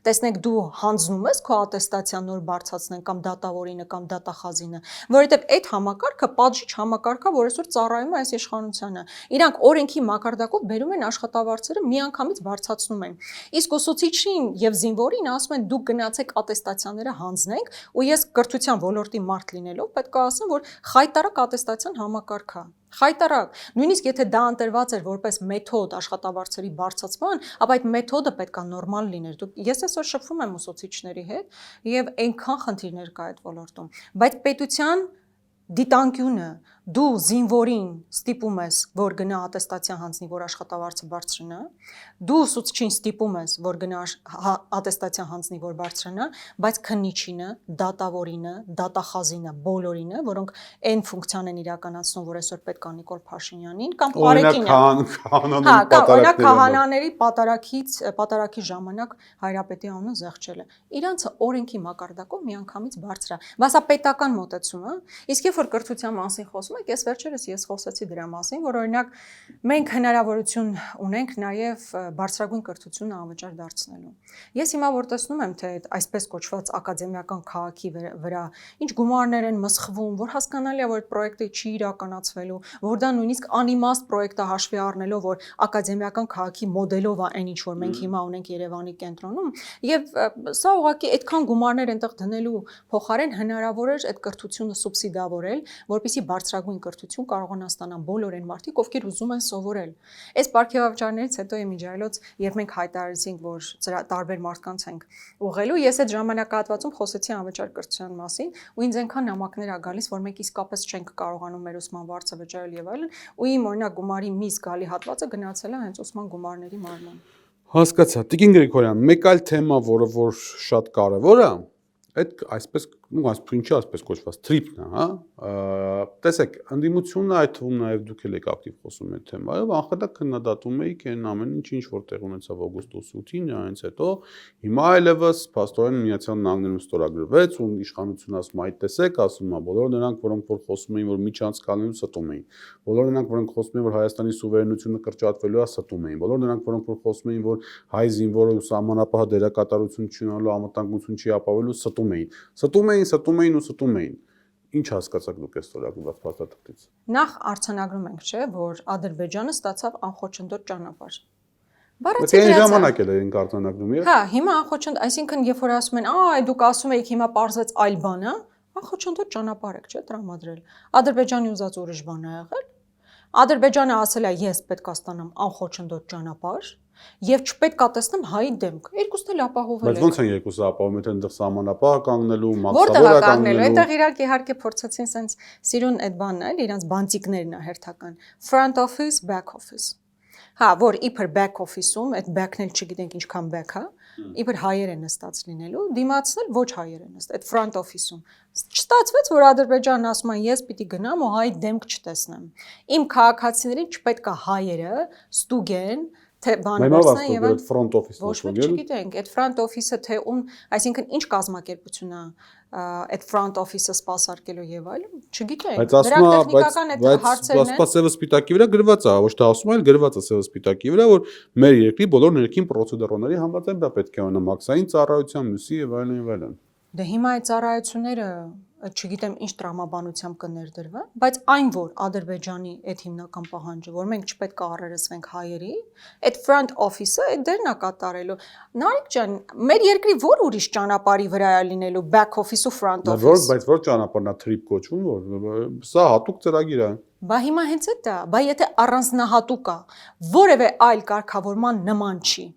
տեսնեք դու հանձնում ես քո ատեստացիան նոր բարձրացնեն կամ դատավորինը կամ դատախազինը, որովհետև այդ համակարգը պատժիչ համակարգ է, որ այսօր ծառայում է այս իշխանությանը։ Իրանք օրենքի մակարդակով բերում են աշխատավարձերը միանգամից բարձրացնում են։ Իսկ ուսուցիչին եւ զինվորին ասում են դուք գնացեք ատեստացիաները հանձնենք, ու ես կրթության ոլորտի մարդ լինելով պետք է ասեմ, որ խայտարակ ատեստացիան համակարգ է։ Խայտարակ, նույնիսկ եթե դա ընտրված էր որպես մեթոդ աշխատավարձերի բարձրացման, ապա այդ մեթոդը պետքա նորմալ լիներ։ Ես այսօր շփվում եմ ուսուցիչների հետ եւ այնքան խնդիրներ կա այդ ոլորտում, բայց պետության դիտանկյունը դու զինվորին ստիպում ես, որ գնա ատեստացիա հանձնի, որ աշխատավարձը բարձրանա, դու ուսուցչին ստիպում ես, որ գնա ատեստացիա հանձնի, որ բարձրանա, բայց քննիչինը, դատավորինը, դատախազինը, բոլորինը, որոնք այն ֆունկցիան են իրականացնում, որ այսօր պետք է Նիկոլ Փաշինյանին կամ Պարեկինին, օրինակ քահանաների պատարագի ժամանակ Հայրապետի անունը զեղչելը, իրանցը օրենքի մակարդակով միանգամից բարձր է, բայց սա պետական մոտեցում է, իսկ երբ որ կրթության մասին խոսում հիշեցնում եք, ես վերջերս խոսեցի դրա մասին, որ օրինակ մենք հնարավորություն ունենք նաև բարձրագույն կրթությունը անվճար դարձնելու։ Ես հիմա որ տեսնում եմ, թե այսպես կոչված ակադեմիական քաղաքի վրա ինչ գումարներ են մսխվում, որ հասկանալի է, որ այդ պրոյեկտը չի իրականացվելու, որ դա նույնիսկ անիմաստ պրոյեկտ է հաշվի առնելով, որ ակադեմիական քաղաքի մոդելով է այն ինչ որ մենք հիմա ունենք Երևանի կենտրոնում, եւ սա ուղղակի այդքան գումարներ այնտեղ դնելու փոխարեն հնարավոր էր այդ կրթությունը սուբսիդավորել, որպեսզի բարձրագույն կրթություն կարողանան ստանալ բոլոր այն մարդիկ, ովքեր ուզում են սովորել։ Այս պարգևավճարներից հետո իմիջիայլոց, երբ մենք հայտարարեցինք, որ տարբեր մարդկանց ենք ուղղելու, ես այդ ժամանակահատվածում խոսեցի անվճար կրթության մասին, ու ինձ այնքան նամակներ ա գալիս, որ մենք իսկապես չենք կարողանում մեր ուսման վարձը վճարել եւ այլն, ու իմ օրինակ գումարի մի զգալի հատվածը գնացել է հենց ուսման գումարների մարման։ Հասկացա, Տիկին Գրիգորյան, մեկ այլ թեմա, որը որ շատ կարևոր է, այդ այսպես, ինչի այսպես կոչված թրիփն է, հա։ Տեսեք, ընդդիմությունը այդ թվում նաև դուք եք ակտիվ խոսում այդ թեմայով, անխտակ քննադատում եք այն ամեն ինչ որտեղ ունեցավ օգոստոս 8-ին, այնց հետո հիմա այլևս փաստորեն Միացյալ Նահանգներում ստորագրվեց ու իշխանությունը ասում այ տեսեք, ասում է բոլոր նրանք, որոնք որ խոսում էին, որ միջանցքալներում ստում էին, բոլոր նրանք, որոնք խոսում էին, որ Հայաստանի սուվերենությունը կրճատվելու է, ստում էին, բոլոր նրանք, որոնք որ խոսում էին, որ հայ զինվորը սահմանապահ դերակատարություն չունենալու անվտանգություն չի ապավելու, ստում էին։ Ինչ հասկացաք դուք այս ստորագրված փաստաթղթից։ Նախ արձանագրում ենք, չէ, որ Ադրբեջանը ստացավ անխոչնդոտ ճանապարհ։ Բայց այն ժամանակ էլ էին արձանագրում, եւ։ Հա, հիմա անխոչնդոտ, այսինքն երբ որ ասում են, դուք ասում եք հիմա պարզվեց այլ բան է, անխոչնդոտ ճանապարհ եք, չէ, տրամադրել։ Ադրբեջանի ուզած ուրիշ բան է եղել։ Ադրբեջանը ասել է, ես պետք է ստանամ անխոչնդոտ ճանապարհ եւ չպետք է տեսնեմ հայի դեմք։ Երկուսն էլ ապահովել են։ Բայց ոնց են երկուսը ապահովում, եթե այնտեղ սահմանապահ կանգնելու, որտեղ մաքսավոր կանգնելու, կանգնելու։ այնտեղ իհարկե փորձեցին սենց սիրուն այդ բանն է, իրանց բանտիկներն է հերթական։ Front office, back office։ Հա, որ իբր back office-ում, այդ back-ն էլ չգիտենք ինչքան back է, իբր հայեր են նստած լինելու, դիմացն էլ ոչ հայեր են նստած, այդ front office-ում։ Չստացվեց, որ Ադրբեջանն ասում է, ես պիտի գնամ ու հայ դեմք չտեսնեմ։ Իմ քաղաքացիներին չպետք է հայերը ստուգեն, թե բանը վերցնեն եւ այդ front office-ը ոչ ոք չգիտենք, այդ front office-ը թե ում, այսինքն ինչ կազմակերպություն է այդ front office-ը սպասարկելու եւ այլն, չգիտենք։ Դրանք տեխնիկական այդ հարցերն են։ Բայց սևը սպիտակի վրա գրված է, ոչ թե ասում են, գրված է սևը սպիտակի վրա, որ մեր երկրի բոլոր ներքին պրոցեդուրների համաձայն դա պետք է ունենա մաքսային ծառայության, մյուսի եւ այլն եւ այլն։ Դե հիմա այդ ծառայությունները չգիտեմ ինչ տրամաբանությամբ կներդրվեն, բայց այն որ Ադրբեջանի այդ հիմնական պահանջը, որ մենք չպետք է առերեսվենք հայերի, այդ front office-ը այդ դերն է կատարելու։ Նարեկ ջան, մեր երկրի որ ուրիշ ճանապարհի վրա է լինելու back office ու front office։ Բայց որ ճանապարհն է trip կոչվում, որ սա հատուկ ծրագիր է։ Բա հիմա հենց այդ է, բա եթե առանձնահատուկ է, որևէ այլ կարգավորման նման չի։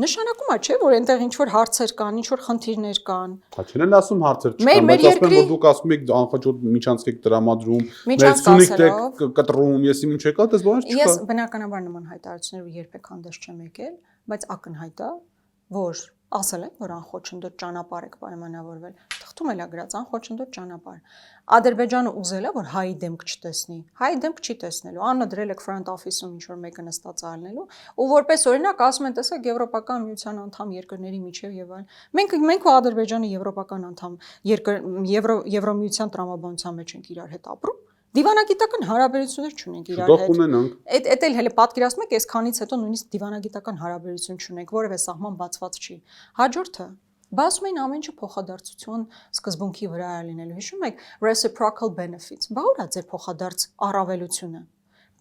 Նշանակում է, չէ, որ այնտեղ ինչ որ հարցեր կան, ինչ որ խնդիրներ կան։ Հա չեն ասում հարցեր չկան, բայց ասում են որ դուք ասում եք անխոչոտ միջանցք եք տրամադրում, ներսունիկ եք կտրում, ես ինչ եկա, դες բանը չկա։ Ես բնականաբար նման հայտարարությունները երբեք հանդես չեմ եկել, բայց ակնհայտ է, որ ասել են, որ անխոչնդոտ ճանապարհ եք պայմանավորվել, թղթում էլ է գրած անխոչնդոտ ճանապարհ։ Ադրբեջանը ուզել է, որ հայի դեմք չտեսնի, հայի դեմք չի տեսնելու, աննա դրել եք front office-ում ինչ որ մեկը նստած ալնելու, ու որպես օրինակ ասում են, տեսեք Եվրոպական միության անդամ երկրների միջև եւ այլն։ Մենք ու Ադրբեջանը Եվրոպական անդամ Եվրոմիության տրամաբանության մեջ ենք իրար հետ ապրում։ Դիվանագիտական հարաբերություններ չունենք իրար հետ։ Էդ էլ հələ պատկերացնում եք, այսքանից հետո նույնիսկ դիվանագիտական հարաբերություն չունենք, որևէ սահման բացված չի։ Հաջորդը, բա ասում են ամեն ինչը փոխադարձություն սկզբունքի վրա է լինելու։ Հիշում եք reciprocal benefits։ Բա ուր է ձեր փոխադարձ առավելությունը։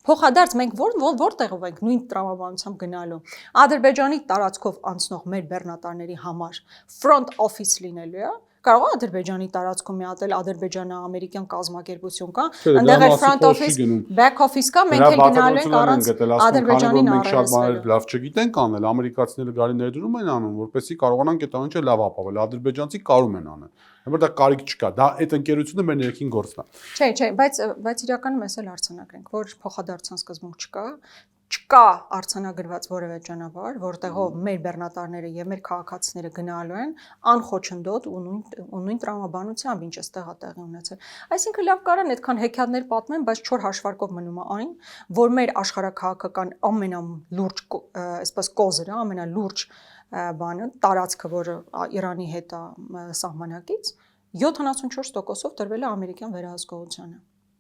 Փոխադարձ մենք որտեղով ենք նույն տրամաբանությամբ գնալու։ Ադրբեջանի տարածքով անցնող մեր բեռնատարների համար front office լինելու է։ Կարող է Ադրբեջանի տարածքում միատել Ադրբեջանա-ամերիկյան կազմակերպություն կա, այնտեղ էլ front office, back office կա, մենք էլ գնալու ենք առանց Ադրբեջանին առերեսվելու։ Մենք շատ բաներ լավ չգիտենք անել, ամերիկացիները գալի ներդրում են անում, որպեսզի կարողանան այդ ամենը լավ ապավել, ադրբեջանցի կարում են անել։ Բայց դա կարիք չկա, դա այդ ընկերությունը մեր ներքին գործն է։ Չէ, բայց իրականում ես էլ արձանագրենք, որ փոխադարձության սկզբունք չկա արձանագրված որևէ ճանապարհ, որտեղով մեր բեռնատարները եւ մեր քաղաքացիները գնալու են անխոչնդոտ ու նույն տրամաբանությամբ, ինչ էստեղ է տեղի ունեցել։ Այսինքն լավ կարան այդքան հեքիաթներ պատմեն, բայց չոր հաշվարկով մնում է այն, որ մեր աշխարհաքաղաքական ամենալուրջ, այսպես կոզերը, ամենալուրջ բանը, տարածքը, որը Իրանի հետ է սահմանակից, 74%-ով տրվել է ամերիկյան վերահսկողությանը։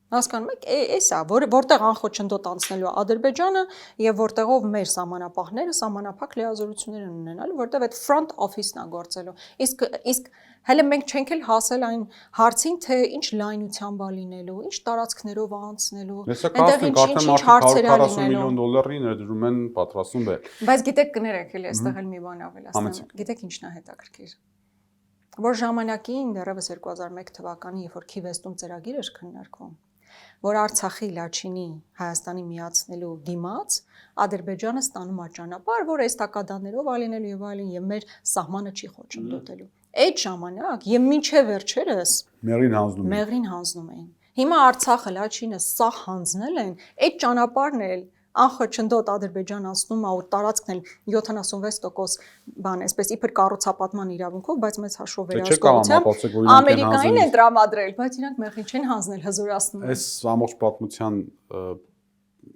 Հասկանում եք, էսա, որտեղ անխոչնդոտ անցնելու Ադրբեջանը եւ որտեղով մեր սահմանապահները սահմանափակ լիազորություններ են ունենալու, որտեղ այդ front office-ն է գործելու։ Իսկ հələ մենք չենք էլ հասել այն հարցին, թե ինչ լայնությամբ է լինելու, ինչ տարածքներով անցնելու, այնտեղ ինչ հարցեր է լինելու։ $140 միլիոն ներդրում են պատրաստում վել։ Բայց գիտեք, կներեք, էլի այստեղ էլ մի բան ավելացնեմ։ Գիտեք ինչն է հետաքրքիր։ Որ ժամանակին դեռևս 2001 թվականին, երբ որ Քիվեստում ծրագիր էր քննարկվում, որ Արցախի Լաչինի Հայաստանի միացնելու դիմաց Ադրբեջանը ստանում է ճանապարհ, որ էստակադաներով ալինելու եւ այլն եւ մեր սահմանը չի խոչընդոտելու։ Այդ ժամանակ եւ մինչեւ վերջերս մեղրին հանձնում էին։ Հիմա Արցախը Լաչինը սա հանձնել են, այդ ճանապարհն էլ անխոչնդոտ Ադրբեջան անցնում է ու տարածքն էլ 76% բան, այսպես իբր կառուցապատման իրավունքով, բայց մեծ հաշվով վերահսկողությամբ Ամերիկային են տրամադրել, բայց իրանք մեղրին չեն հանձնել, հզորացնում են։ Այս ամբողջ պատմության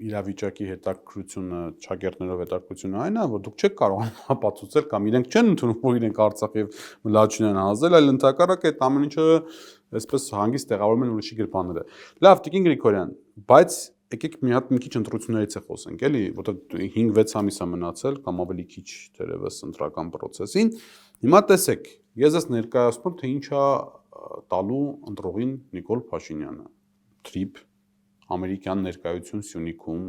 իրավիճակի հետաքրությունը, ճակերտներով հետաքրությունը այն է, որ դուք չեք կարող ապացուցել կամ իրենք չեն ընդունում, որ իրենք Արցախ եւ Լաչին են հանձնել, այլ ընդհակառակը այդ ամեն ինչը այսպես հանգիստ տեղավորում են ուրիշի գրպանները։ Լավ, Տիկին Գրիգորյան, բայց եկեք մի քիչ ընտրություններից է խոսենք, էլի, որտեղ 5-6 ամիս է մնացել կամ ավելի քիչ դերևս ընտրական process-ին։ Հիմա տեսեք, ես ես ներկայացնում եմ, թե ինչ է տալու ընտրողին Նիկոլ Փաշինյանը։ Trip, ամերիկյան ներկայություն Սյունիքում,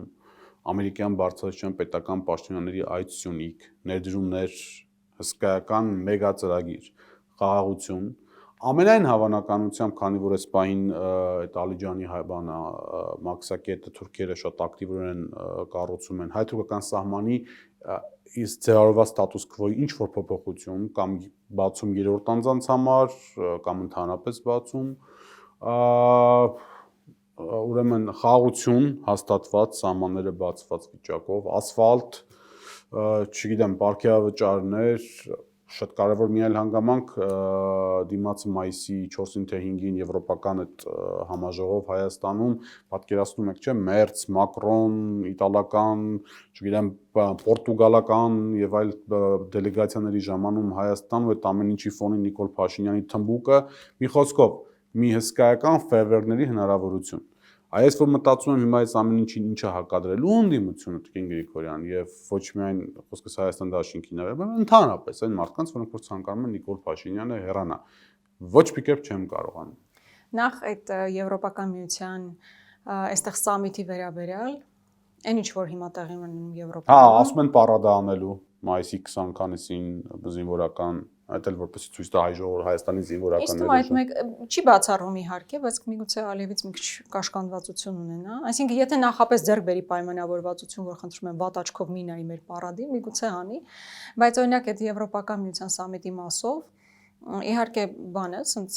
ամերիկյան բարձրաստիճան պետական պաշտոնյաների այց Սյունիք, ներդրումներ, հսկայական մեգա ծրագիր, խաղաղություն։ Ամենայն հավանականությամբ, քանի որ այս պահին այդ Ալիջանի բանը մաքսակետը թուրքերը շատ ակտիվորեն կառուցում են հայ-թուրքական սահմանի իս ձևավորված ստատուս քվոյի ինչ որ փոփոխություն կամ բացում երրորդ անձանց համար կամ ընդհանրապես բացում ուրեմն խաղաղություն հաստատված սահմանները բացված վիճակով ասֆալտ չգիտեմ պարքեավճարներ շատ կարևոր մի այլ հանգամանք դիմացը մայիսի 4-ին թե 5-ին եվրոպական այդ համաժողով Հայաստանում պատկերացնում եք չէ Մերց, Մակրոն, իտալական, չգիտեմ պորտուգալական եւ այլ դելեգացիաների ժամանում Հայաստան ու այդ ամեն ինչի ֆոնին Նիկոլ Փաշինյանի թմբուկը մի խոսքով մի հսկայական ֆեյերվերքների հնարավորություն Այս որ մտածում եմ հիմա այս ամեն ինչին ինչը հակադրելու ընդդիմությունը Տիկին Գրիգորյան եւ ոչ միայն խոսքս Հայաստան դաշինքին է, բայց ընդհանրապես այն մարդկանց, որոնք որ ցանկանում են Նիկոլ Փաշինյանը հեռանա։ Ոչ մի կերպ չեմ կարողանում։ Նախ այդ Եվրոպական միության այստեղ սամիթի վերաբերյալ այն ինչ որ հիմա տեղի ունենում Եվրոպայում։ Հա, ասում են պարադա անելու մայիսի 20-ին զինվորական այդ էլ որպեսզի ցույց տա հայ ժողովուրդ Հայաստանի զինվորականները։ Իսկ այդ մեկ չի բացառում իհարկե, բայց միգուցե Ալիևից մի քիչ կաշկանդվածություն ունենա։ Այսինքն եթե նախապես ձեռք բերի պայմանավորվածություն, որ խնդրում են վատ աչքով մի նայի մեր պարադի, միգուցե հանի, բայց օրինակ այդ Եվրոպական միության սամիտի մասով իհարկե բանը, ասենց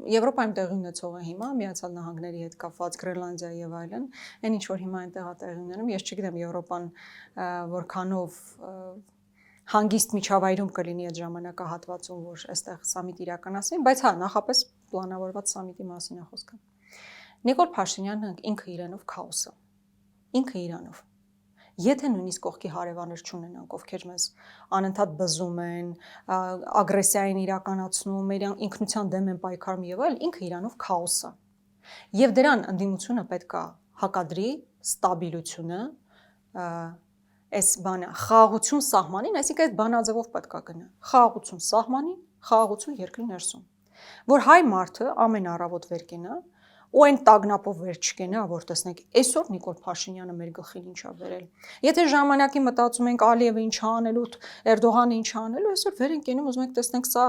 Եվրոպայում տեղի ունեցողը հիմա Միացյալ Նահանգների հետ կապված Գրենլանդիա եւ այլն, այն ինչ որ հիմա այնտեղ է տեղի ունենում, ես չգիտեմ Եվրոպան որքանով հանգիստ միջավայրում կլինի այդ ժամանակահատվածում, որ այստեղ սամիտ իրականացնեն, բայց հա, նախապես պլանավորված սամիտի մասին է խոսքը։ Նիկոլ Փաշինյանը ինքը իրանով քաոս է։ Ինքը իրանով։ Եթե նույնիսկ կողքի հարևաններ չունենանք, ովքեր մեզ անընդհատ բզում են, ագրեսիա են իրականացնում, մեր ինքնության դեմ են պայքարում եւ այլ, ինքը իրանով քաոս է։ Եվ դրան ընդդիմությունը պետք է հակադրի ստաբիլությունը, այս բանը խաղաղություն սահմանին, այսինքն այդ բանաձևով պետք է գնա։ Խաղաղություն սահմանին, խաղաղություն երկրի ներսում։ Որ հայ մարդը ամեն առավոտ վեր կենա ու այն տագնապով վեր չկենա, որ տեսնենք այսօր Նիկոլ Փաշինյանը մեր գլխին ինչ է վերել։ Եթե ժամանակի մտածում ենք Ալիևը ինչ է անելու, Էրդողանը ինչ է անելու, այսօր վեր ենք կենում, ուզում ենք տեսնենք սա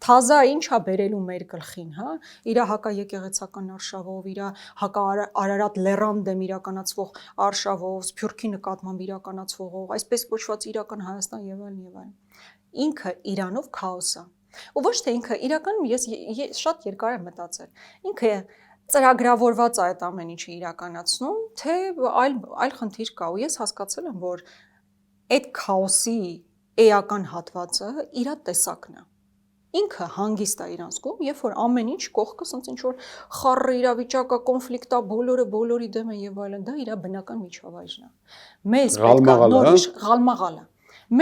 թազա ինչ է բերելու մեր գլխին, հա։ Իր հակաեկեղեցական արշավով, իր հակաարարատ լեռան դեմ իրականացվող արշավով, Սփյուռքի նկատմամբ իրականացվող, այսպես կոչված իրական Հայաստան եւ այլն եւ այլն։ Ինքը իրանով քաոս է։ Ու ոչ թե ինքը իրականում ես շատ երկար եմ մտածել։ Ինքը ծրագրավորված է այդ ամեն ինչը իրականացնում, թե այլ խնդիր կա ու ես հասկացել եմ, որ այդ քաոսի էական հատվածը իր տեսակն է։ Ինքը հանգիստ է իրան զգում, երբ որ ամեն ինչ կողքը ասենց ինչ որ խառը իրավիճակա, կոնֆլիկտա, բոլորը բոլորի դեմ է եւ այլն, դա իր բնական միջավայրն է։ Մեզ պետք է նոր գալմաղալը։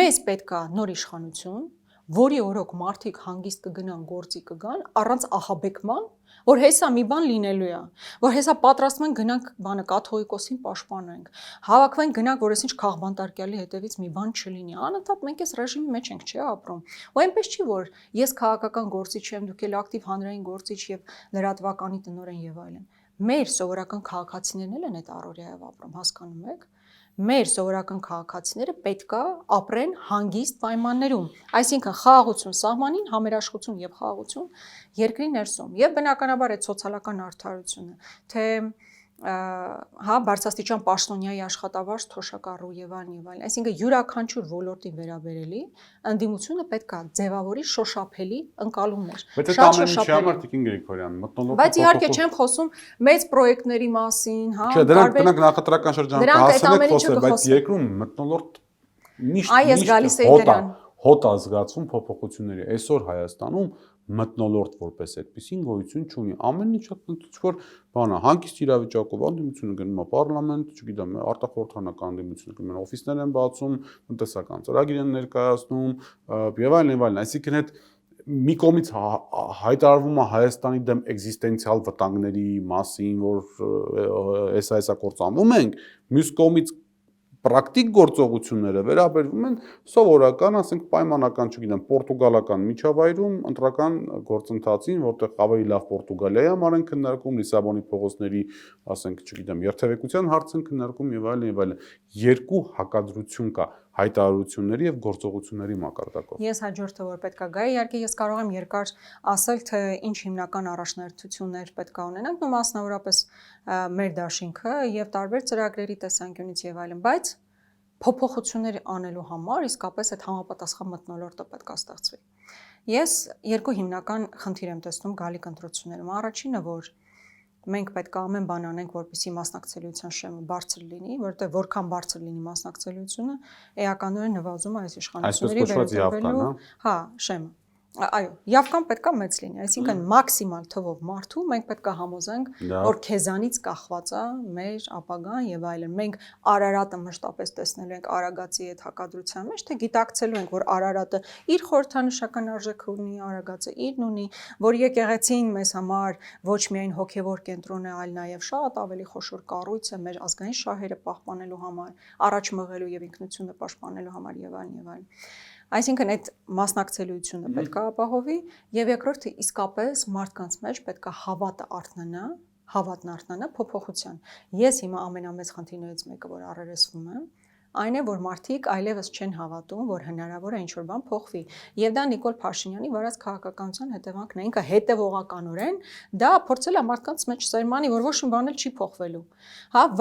Մեզ պետք է նոր իշխանություն, որի օրոք մարդիկ հանգիստ կգնան, գործի կգան, առանց ահաբեկման, որ հեսա մի բան լինելու է, որ հեսա պատրաստվում են գնանք բանը կաթողիկոսին պաշտպանենք, հավաքվենք գնանք, որ այսինչ քաղբանտարկյալի հետևից մի բան չլինի, անընդհատ մենք այս ռեժիմի մեջ ենք, չէ՞ ապրում։ Ու այնպես չի, որ ես քաղաքական գործիչ եմ, դուք էլ ակտիվ հանրային գործիչ եւ լրատվականի տնօրեն եւ այլն։ Մեր սովորական քաղաքացիներն են այդ առօրյայով ապրում, հասկանում եք։ Մեր սովորական քաղաքացիները պետք է ապրեն հանգիստ պայմաններում, այսինքն խաղաղություն սահմանին, համերաշխություն եւ խաղաղություն երկրի ներսում եւ բնականաբար այդ սոցիալական արդարությունը, թե բարձրաստիճան պաշտոնյայի աշխատավարձ, թոշակառու եւ այլն, այսինքն յուրաքանչյուր ոլորտին վերաբերելի ընդդիմությունը պետք է ձևավորի շոշափելի ընկալումներ։ Շատ շոշափելի։ Բայց իհարկե չեմ խոսում մեծ պրոյեկտների մասին, Չէ, դրանք նախընտրական շրջանում կհասնենք խոսել, բայց երկրում մթնոլորտ միշտ հոտ ազգացում փոփոխությունների։ Այսօր Հայաստանում մթնոլորտ որպես այդպեսին գոյություն չունի։ Ամեն ինչ որ բանա, հանգիստ իրավիճակով անդիմությունը գնում է պարլամենտ, չգիտեմ, արտախորհրդանական անդիմությունը գնում է օֆիսներ են բացում, տնտեսական ծրագիր են ներկայացնում եւ այլն, այսինքն այդ մի կողմից հայտարարվում է Հայաստանի դեմ էգզիստենցիալ վտանգների մասին, որ հեսա կործանվում ենք, մյուս կողմից պրակտիկ գործողությունները վերաբերվում են սովորական, ասենք պայմանական, չգիտեմ, պորտուգալական միջավայրում ընտրական գործընթացին, որտեղ ավելի լավ Պորտուգալիայի համար են քննարկում, Լիսաբոնի փողոցների, ասենք, չգիտեմ, երթևեկության հարց են քննարկում եւ այլն։ Երկու հակադրություն կա հայտարարությունների եւ գործողությունների մակարդակով։ Ես հաջորդը որ պետքա գայի, իհարկե ես կարող եմ երկար ասել, թե ինչ հիմնական առաջնահերթություններ պետքա ունենանք, ու մասնավորապես մեր դաշինքը եւ տարբեր ծրագրերի տեսանկյունից եւ այլն, բայց փոփոխություններ անելու համար իսկապես այդ համապատասխան մթնոլորտը պետք է ստեղծվի։ Ես երկու հիմնական խնդիր եմ տեսնում գալիք ընտրություններում։ Առաջինը, որ մենք պետք է ամեն բան անենք, որպեսզի մասնակցելիության շեմը բարձր լինի, որտեղ որքան բարձր լինի մասնակցելիությունը, էականորեն նվազում է այս իշխանությունների վերաբերվելու, շեմը։ Այո, явքան պետքա մեծ լինի, այսինքն մաքսիմալ թվով մարդու մենք պետքա համոզենք, որ քեզանից կախված է մեր ապագան եւ այլն։ Մենք Արարատը մշտապես տեսնելու ենք Արագածի այդ հակադրության մեջ, թե գիտակցելու ենք, որ Արարատը իր խորհրդանշական արժեքը ունի, Արագածը իրն ունի, որ եկեղեցին մեզ համար ոչ միայն հոգեվոր կենտրոն է, այլ նաեւ շատ ավելի խոշոր կառույց է մեր ազգային շահերը պահպանելու համար, առաջ մղելու եւ ինքնությունը պաշտպանելու համար եւ այլն։ Այսինքն այդ մասնակցելիությունը պետք է ապահովի եւ երկրորդը իսկապես մարդկանց մեջ պետք է հավատն արթնանա փոփոխության։ Ես հիմա ամենամեծ խնդիրներից մեկը, որ առերեսվում եմ, այն է, որ մարդիկ այլևս չեն հավատում, որ հնարավոր է ինչ-որ բան փոխվի։ Եվ դա Նիկոլ Փաշինյանի վարած քաղաքականության հետևանքն է, ինքը հետևողականորեն դա փորձել է մարդկանց մեջ սերմանի, որ ոչ մի բան էլ չի փոխվելու։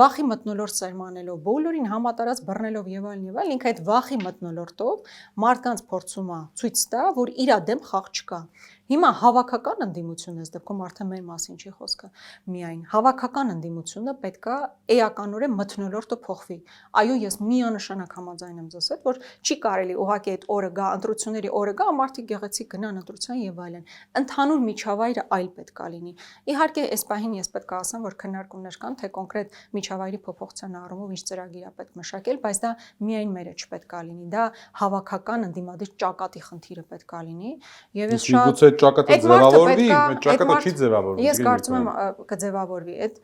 Վախի մթնոլորտ սերմանելով, բոլորին համատարած բռնելով եւ այլն, ինքը այդ վախի մթնոլորտով մարդկանց փորձում է ցույց տա, որ իր դեմ խաղ չկա։ Հիմա հավաքական ընդդիմությունը, այս դեպքում արդեն մեր մասին չի խոսքը, միայն հավաքական ընդդիմությունը պետքա էականորեն մթնոլորտը փոխվի։ Այո, ես միանշանակ համաձայն եմ ձեզ հետ, որ չի կարելի ուղղակի այդ օրը գա, ընտրությունների օրը գա, մարդիկ գեղեցիկ գնան ընտրության եւ այլն։ Ընդհանուր միջավայրը այլ պետքա լինի։ Իհարկե, այս պահին ես պետք է ասեմ, որ քննարկումներ կան, թե կոնկրետ միջավայրի փոփոխության առումով ինչ ծրագիր է պետք մշակել, բայց դա միայն մերը չպետքա լինի, դա հավաքական ընդդիմադիր ճակատի խնդիրը պետքա լինի։ Եվ ես շատ ճակատը ձևավորվի, այդ ճակատը չի ձևավորվի։ Ես կարծում եմ կձևավորվի այդ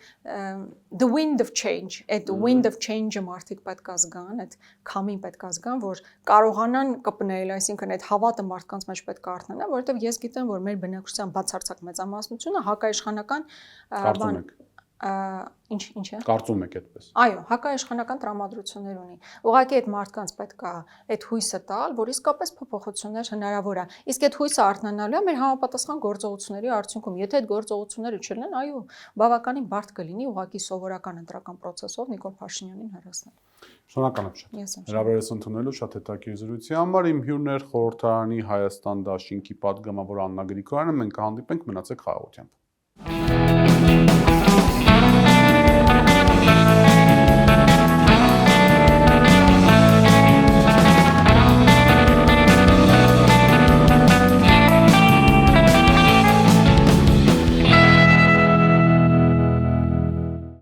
the wind of change, այդ wind of change-ը մարդիկ պետք է զգան, այդ քամին պետք է զգան, որ կարողանան կպնել, այսինքն այդ հավատը մարդկանց մեջ պետք է արթնանա, որովհետև ես գիտեմ, որ մեր բնակչության բացարձակ մեծամասնությունը հակաիշխանական բան ինչ է։ Կարծում եք այդպես։ Այո, հակաիշխանական տրամադրություններ ունի։ Ուղղակի այդ մարդկանց պետք է այդ հույսը տալ, որ իսկապես փոփոխություններ հնարավոր է։ Իսկ այդ հույսը արթնանալու է մեր համապատասխան գործողությունների արդյունքում։ Եթե այդ գործողությունները չլինեն, այո, բավականին բարդ կլինի ուղղակի սովորական ընտրական process-ով Նիկոլ Փաշինյանին հեռացնել։ Շնորհակալ եմ շատ։ Հրավերս ընդունելու շատ հետաքրքիր զրույցի համար իմ հյուրն էր խորհրդարանի Հայաստան դաշինքի պատգամավոր Աննա Գրիգորյանը, մենք կհանդիպենք, մնացեք խաղաղությամբ։